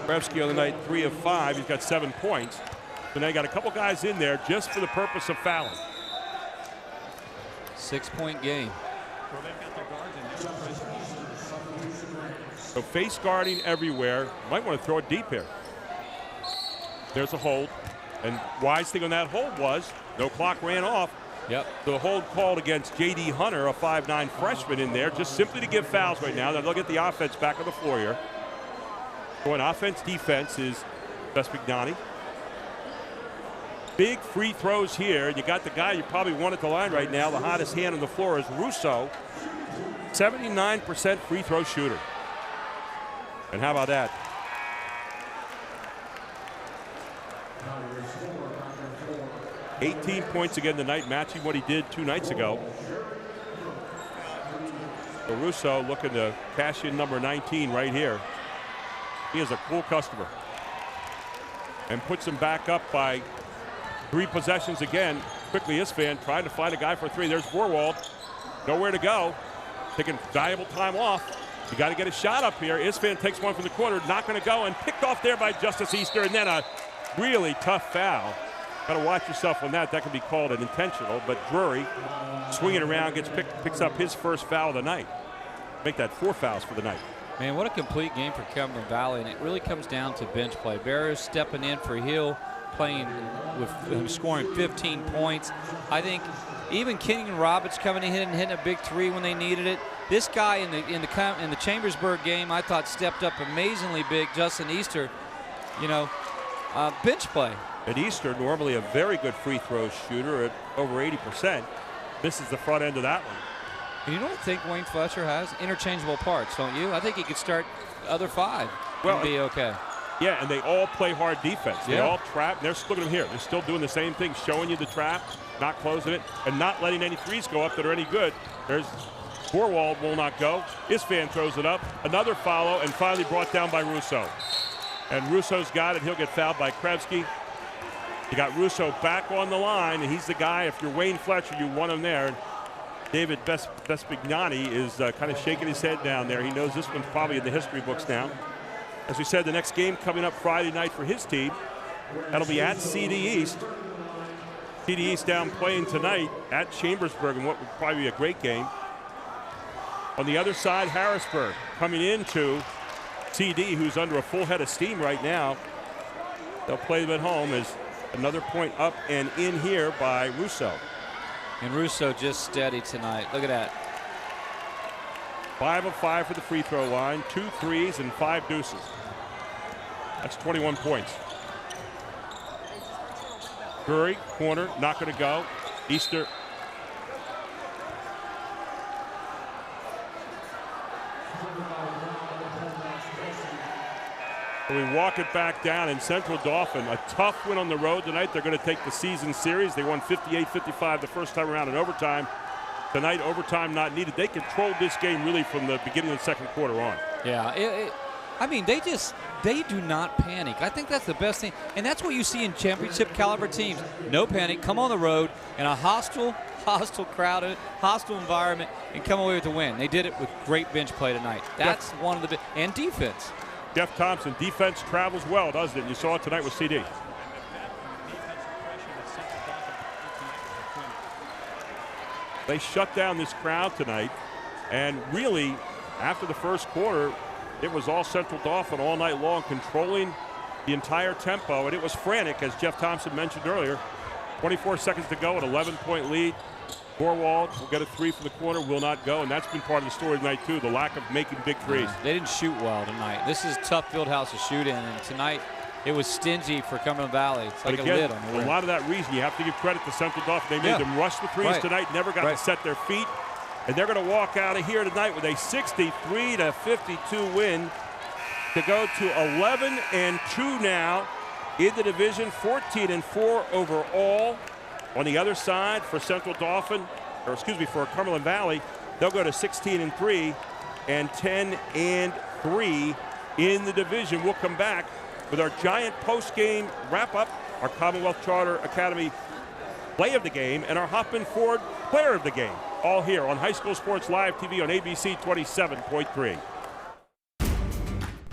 Krevsky on the night 3 of 5. He's got 7 points. So now you got a couple guys in there just for the purpose of fouling. 6-point game. So face guarding everywhere. Might want to throw it deep here. There's a hold. And wise thing on that hold was no clock ran off. Yep. The hold called against J.D. Hunter, a 5'9" freshman in there, just simply to give fouls right now. Then they'll get the offense back on the floor here. Going offense, defense is Vespignani. Big free throws here. You got the guy you probably want at the line right now. The hottest hand on the floor is Russo. 79% free throw shooter. And how about that? $18 points again tonight, matching what he did 2 nights ago. So Russo looking to cash in number 19 right here. He is a cool customer. And puts him back up by 3 possessions again. Quickly, Istvan trying to find a guy for 3. There's Borwald. Nowhere to go. Taking valuable time off. You got to get a shot up here. Istvan takes one from the corner. Not going to go. And picked off there by Justice Easter. And then a really tough foul Got to watch yourself on that. That could be called an intentional, but Drury swinging around picks up his first foul of the night. Make that 4 fouls for the night. Man, what a complete game for Cumberland Valley, and it really comes down to bench play. Barrios stepping in for Hill, playing with him scoring 15 points. I think even Kenyon Roberts coming in and hitting a big 3 when they needed it. This guy in the Chambersburg game, I thought stepped up amazingly big. Justin Easter, bench play. At Easter, normally a very good free throw shooter at over 80%. Misses the front end of that one. And you know what I think Wayne Fletcher has? Interchangeable parts, don't you? I think he could start the other 5 and be okay. Yeah, and they all play hard defense. They all trap. Look at them here. They're still doing the same thing, showing you the trap, not closing it, and not letting any threes go up that are any good. There's Borwald will not go. Isfan throws it up. Another follow, and finally brought down by Russo. And Russo's got it. He'll get fouled by Krevsky. You got Russo back on the line, and he's the guy. If you're Wayne Fletcher, you want him there. David Vespignani is kind of shaking his head down there. He knows this one's probably in the history books now. As we said, the next game coming up Friday night for his team. That'll be at CD East. CD East down playing tonight at Chambersburg in what would probably be a great game. On the other side, Harrisburg coming into CD, who's under a full head of steam right now. They'll play them at home as another point up and in here by Russo. And Russo just steady tonight. Look at that. 5 of 5 for the free throw line, 2 threes and 5 deuces. That's 21 points. Drury, corner, not going to go. Easter. We walk it back down, and Central Dauphin, a tough win on the road tonight. They're going to take the season series. They won 58-55 the first time around in overtime. Tonight, overtime not needed. They controlled this game really from the beginning of the second quarter on. Yeah, I mean, they do not panic. I think that's the best thing, and that's what you see in championship caliber teams. No panic, come on the road in a hostile crowded, hostile environment, and come away with the win. They did it with great bench play tonight. That's one of the and defense. Jeff Thompson, defense travels well, doesn't it? You saw it tonight with CD. They shut down this crowd tonight, and really, after the first quarter, it was all Central Dauphin all night long, controlling the entire tempo, and it was frantic, as Jeff Thompson mentioned earlier. 24 seconds to go, an 11-point lead. Borwald will get a 3 from the corner, will not go, and that's been part of the story tonight too, the lack of making big threes. They didn't shoot well tonight. This is a tough field house to shoot in, and tonight it was stingy for Cumberland Valley. It's like again, a lid on the rim. A lot of that reason, you have to give credit to Central Dauphin. They made them rush the threes tonight, never got to set their feet, and they're going to walk out of here tonight with a 63-52 win to go to 11-2 now in the division, 14-4 overall. On the other side for Central Dauphin, or excuse me, for Cumberland Valley, they'll go to 16-3 and 10-3 in the division. We'll come back with our giant post-game wrap-up, our Commonwealth Charter Academy play of the game, and our Hoffman Ford player of the game. All here on High School Sports Live TV on ABC 27.3.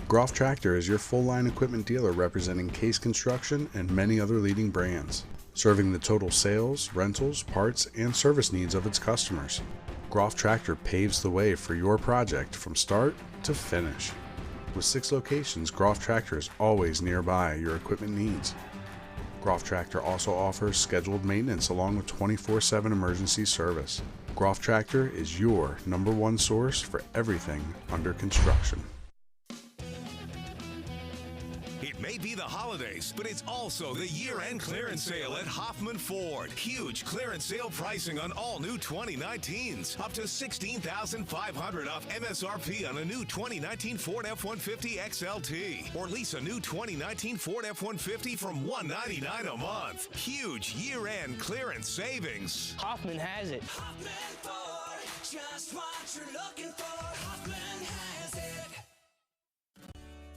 Groff Tractor is your full-line equipment dealer representing Case Construction and many other leading brands, serving the total sales, rentals, parts, and service needs of its customers. Groff Tractor paves the way for your project from start to finish. With 6 locations, Groff Tractor is always nearby your equipment needs. Groff Tractor also offers scheduled maintenance along with 24/7 emergency service. Groff Tractor is your #1 source for everything under construction. It may be the holidays, but it's also the year-end clearance sale at Hoffman Ford. Huge clearance sale pricing on all new 2019s. Up to $16,500 off MSRP on a new 2019 Ford F-150 XLT. Or lease a new 2019 Ford F-150 from $199 a month. Huge year-end clearance savings. Hoffman has it. Hoffman Ford, just what you're looking for. Hoffman has it.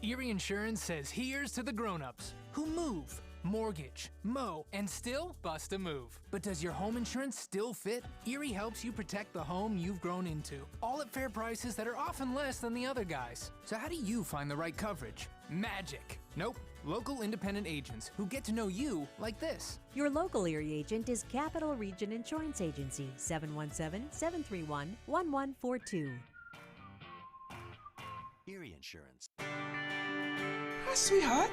Erie Insurance says here's to the grown-ups who move, mortgage, mow, and still bust a move. But does your home insurance still fit? Erie helps you protect the home you've grown into, all at fair prices that are often less than the other guys. So how do you find the right coverage? Magic. Nope. Local independent agents who get to know you like this. Your local Erie agent is Capital Region Insurance Agency, 717-731-1142. Erie Insurance. Hi, sweetheart.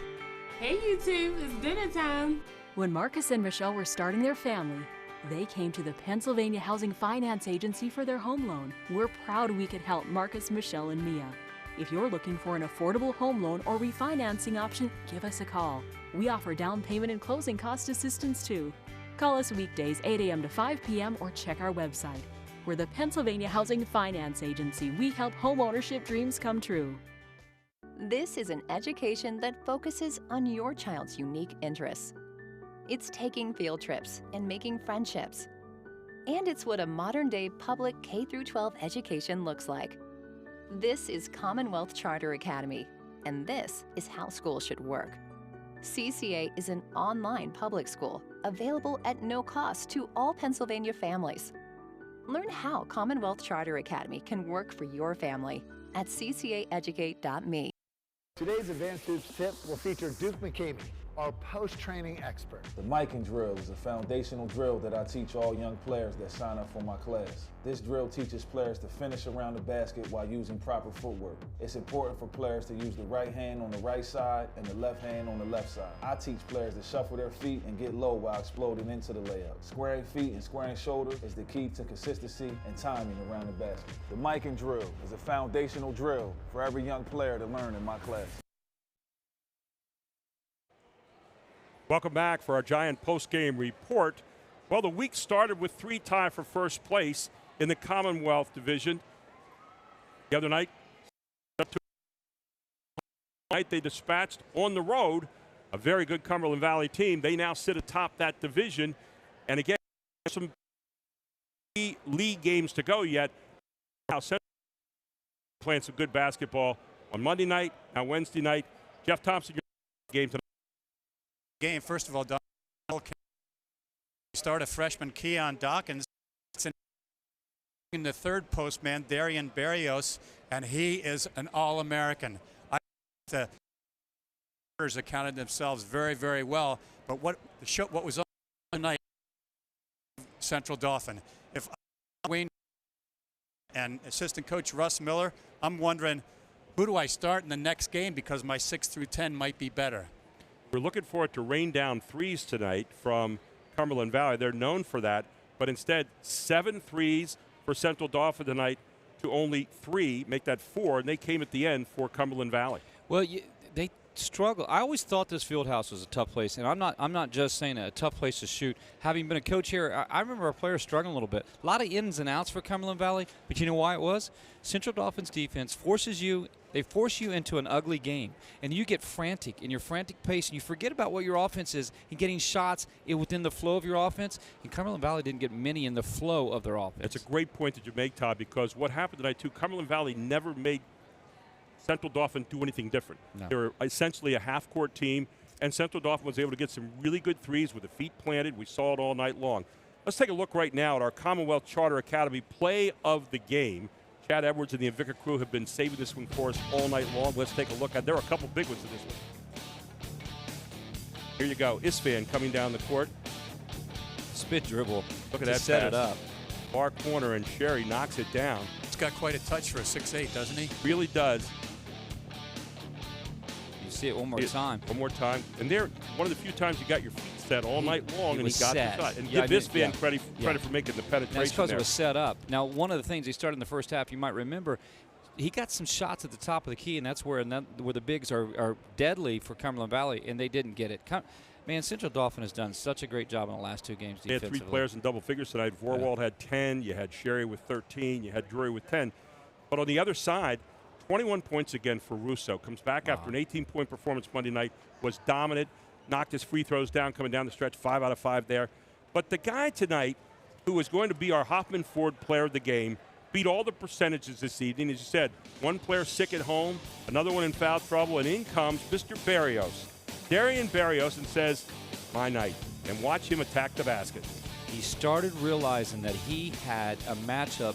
Hey, you two, it's dinner time. When Marcus and Michelle were starting their family, they came to the Pennsylvania Housing Finance Agency for their home loan. We're proud we could help Marcus, Michelle, and Mia. If you're looking for an affordable home loan or refinancing option, give us a call. We offer down payment and closing cost assistance too. Call us weekdays 8 a.m. to 5 p.m. or check our website. We're the Pennsylvania Housing Finance Agency. We help homeownership dreams come true. This is an education that focuses on your child's unique interests. It's taking field trips and making friendships. And it's what a modern-day public K-12 education looks like. This is Commonwealth Charter Academy, and this is how schools should work. CCA is an online public school available at no cost to all Pennsylvania families. Learn how Commonwealth Charter Academy can work for your family at ccaeducate.me. Today's Advanced Hoops tip will feature Duke McCamey, our post-training expert. The miking drill is a foundational drill that I teach all young players that sign up for my class. This drill teaches players to finish around the basket while using proper footwork. It's important for players to use the right hand on the right side and the left hand on the left side. I teach players to shuffle their feet and get low while exploding into the layup. Squaring feet and squaring shoulder is the key to consistency and timing around the basket. The miking drill is a foundational drill for every young player to learn in my class. Welcome back for our Giant post-game report. Well, the week started with 3 tie for first place in the Commonwealth Division. The other night, they dispatched on the road a very good Cumberland Valley team. They now sit atop that division. And again, some league games to go yet. Now, Central playing some good basketball on Monday night, now Wednesday night. Jeff Thompson, your game tonight. Game, first of all, start a freshman Keon Dawkins in the third postman, Darian Barrios, and he is an All-American. I think the accounted themselves very, very well, but what was on tonight, Central Dauphin. If Wayne and assistant coach Russ Miller, I'm wondering, who do I start in the next game because my 6 through 10 might be better. We're looking for it to rain down threes tonight from Cumberland Valley. They're known for that, but instead 7 threes for Central Dauphin tonight to only 3, make that 4, and they came at the end for Cumberland Valley. Well, they struggle. I always thought this field house was a tough place, and I'm not just saying a tough place to shoot. Having been a coach here, I remember our players struggling a little bit. A lot of ins and outs for Cumberland Valley, but you know why it was? Central Dauphin's defense forces you into an ugly game, and you get frantic in your frantic pace, and you forget about what your offense is and getting shots within the flow of your offense. And Cumberland Valley didn't get many in the flow of their offense. It's a great point that you make, Todd, because what happened tonight, too, Cumberland Valley never made Central Dauphin do anything different. No. They were essentially a half-court team, and Central Dauphin was able to get some really good threes with the feet planted. We saw it all night long. Let's take a look right now at our Commonwealth Charter Academy play of the game. Chad Edwards and the Invicta crew have been saving this one for us all night long. Let's take a look at. There are a couple big ones in this one. Here you go. Isfan coming down the court. Spit dribble. Look at that set pass. it up. Far corner, and Sherry knocks it down. He's got quite a touch for a 6'8", doesn't he? Really does. You see it one more time. One more time. And there, one of the few times you got your feet set all night long, and he got the shot. And give this fan credit for making the penetration. That's because it was set up. Now, one of the things he started in the first half, you might remember, he got some shots at the top of the key, and that's where the bigs are deadly for Cumberland Valley, and they didn't get it. Man, Central Dauphin has done such a great job in the last 2 games defensively. They had 3 players in double figures tonight. Vorwald had 10. You had Sherry with 13. You had Drury with 10. But on the other side, 21 points again for Russo. Comes back after an 18-point performance Monday night. Was dominant. Knocked his free throws down coming down the stretch. 5 out of 5 there. But the guy tonight who was going to be our Hoffman Ford player of the game beat all the percentages this evening. As you said, one player sick at home, another one in foul trouble, and in comes Mr. Barrios. Darian Barrios, and says, my night. And watch him attack the basket. He started realizing that he had a matchup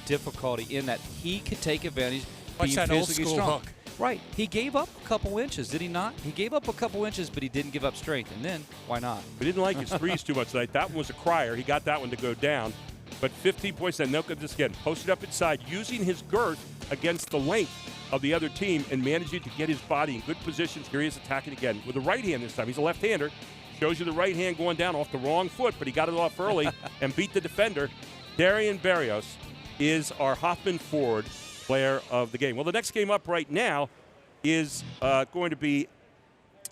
difficulty in that he could take advantage Watch being that old physically school strong. hook. Right. He gave up a couple inches, did he not? He gave up a couple inches, but he didn't give up strength. And then, why not? We didn't like his threes too much tonight. That one was a crier. He got that one to go down. But 15 points, and Noka just again posted up inside, using his girth against the length of the other team and managing to get his body in good positions. Here he is attacking again with the right hand this time. He's a left-hander. Shows you the right hand going down off the wrong foot, but he got it off early and beat the defender. Darian Barrios is our Hoffman Ford player of the game. Well, the next game up right now is going to be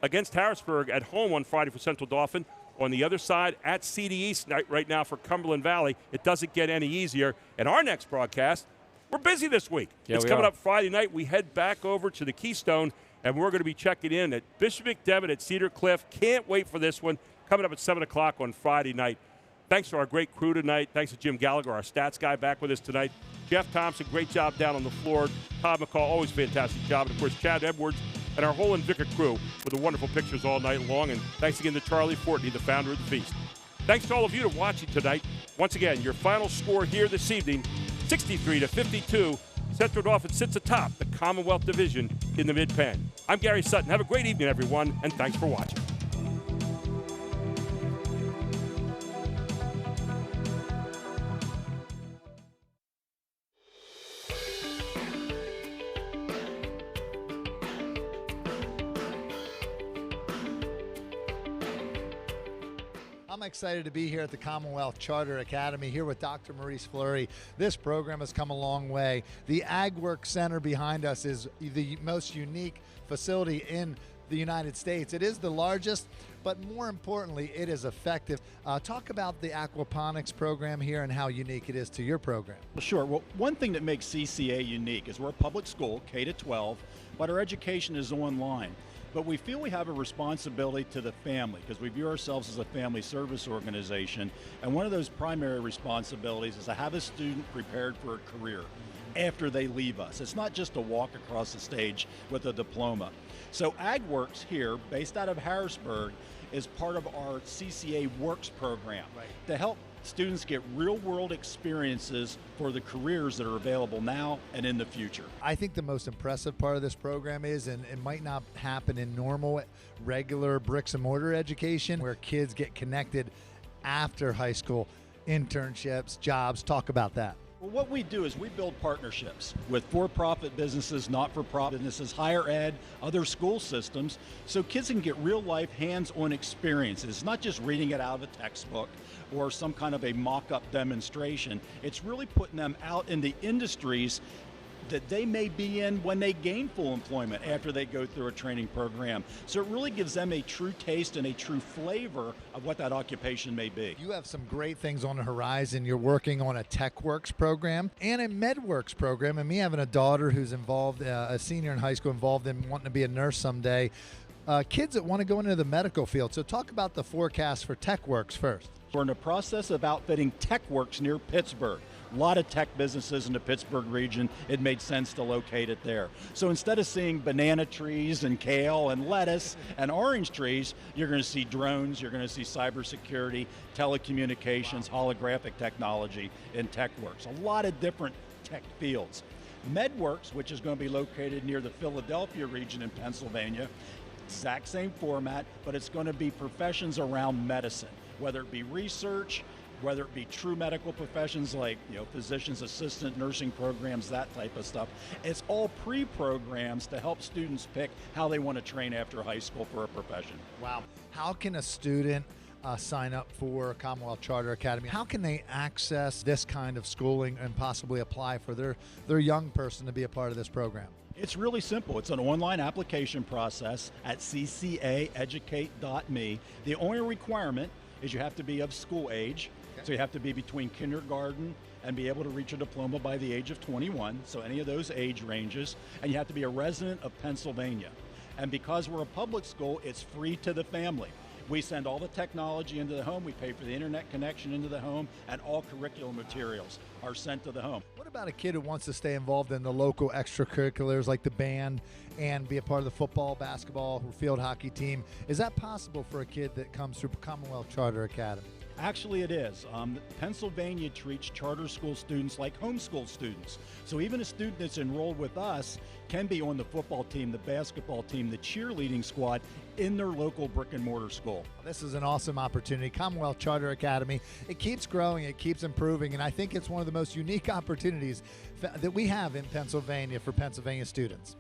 against Harrisburg at home on Friday for Central Dauphin. On the other side, at CD East right now for Cumberland Valley. It doesn't get any easier. And our next broadcast, we're busy this week. Yeah, it's coming up Friday night. We head back over to the Keystone, and we're going to be checking in at Bishop McDevitt at Cedar Cliff. Can't wait for this one. Coming up at 7 o'clock on Friday night. Thanks to our great crew tonight. Thanks to Jim Gallagher, our stats guy, back with us tonight. Jeff Thompson, great job down on the floor. Todd McCall, always fantastic job. And, of course, Chad Edwards and our whole Invicta crew with the wonderful pictures all night long. And thanks again to Charlie Fortney, the founder of the Feast. Thanks to all of you for watching tonight. Once again, your final score here this evening, 63-52. Central Dauphin sits atop the Commonwealth Division in the Mid-Penn. I'm Gary Sutton. Have a great evening, everyone, and thanks for watching. I'm excited to be here at the Commonwealth Charter Academy here with Dr. Maurice Fleury. This program has come a long way. The Ag Work Center behind us is the most unique facility in the United States. It is the largest, but more importantly, it is effective. Talk about the aquaponics program here and how unique it is to your program. Well, sure. Well, one thing that makes CCA unique is we're a public school, K-12, but our education is online. But we feel we have a responsibility to the family because we view ourselves as a family service organization. And one of those primary responsibilities is to have a student prepared for a career after they leave us. It's not just a walk across the stage with a diploma. So AgWorks here, based out of Harrisburg, is part of our CCA Works program to help students get real-world experiences for the careers that are available now and in the future. I think the most impressive part of this program is, and it might not happen in normal, regular bricks and mortar education, where kids get connected after high school, internships, jobs. Talk about that. Well, what we do is we build partnerships with for-profit businesses, not-for-profit businesses, higher ed, other school systems, so kids can get real-life hands-on experiences. It's not just reading it out of a textbook or some kind of a mock-up demonstration. It's really putting them out in the industries that they may be in when they gain full employment after they go through a training program. So it really gives them a true taste and a true flavor of what that occupation may be. You have some great things on the horizon. You're working on a TechWorks program and a MedWorks program, and me having a daughter who's involved, a senior in high school, involved in wanting to be a nurse someday. Kids that want to go into the medical field. So talk about the forecast for TechWorks first. We're in the process of outfitting TechWorks near Pittsburgh. A lot of tech businesses in the Pittsburgh region, it made sense to locate it there. So instead of seeing banana trees and kale and lettuce and orange trees, you're going to see drones, you're going to see cybersecurity, telecommunications, holographic technology in TechWorks. A lot of different tech fields. MedWorks, which is going to be located near the Philadelphia region in Pennsylvania, exact same format, but it's going to be professions around medicine, whether it be research, whether it be true medical professions like physician's assistant, nursing programs, that type of stuff. It's all pre-programs to help students pick how they want to train after high school for a profession. Wow. How can a student sign up for Commonwealth Charter Academy? How can they access this kind of schooling and possibly apply for their young person to be a part of this program? It's really simple. It's an online application process at ccaeducate.me. The only requirement is you have to be of school age. So you have to be between kindergarten and be able to reach a diploma by the age of 21, so any of those age ranges, and you have to be a resident of Pennsylvania. And because we're a public school, it's free to the family. We send all the technology into the home, we pay for the internet connection into the home, and all curriculum materials are sent to the home. What about a kid who wants to stay involved in the local extracurriculars like the band and be a part of the football, basketball, or field hockey team? Is that possible for a kid that comes through Commonwealth Charter Academy? Actually, it is. Pennsylvania treats charter school students like homeschool students. So even a student that's enrolled with us can be on the football team, the basketball team, the cheerleading squad in their local brick and mortar school. This is an awesome opportunity. Commonwealth Charter Academy, it keeps growing, it keeps improving, and I think it's one of the most unique opportunities that we have in Pennsylvania for Pennsylvania students.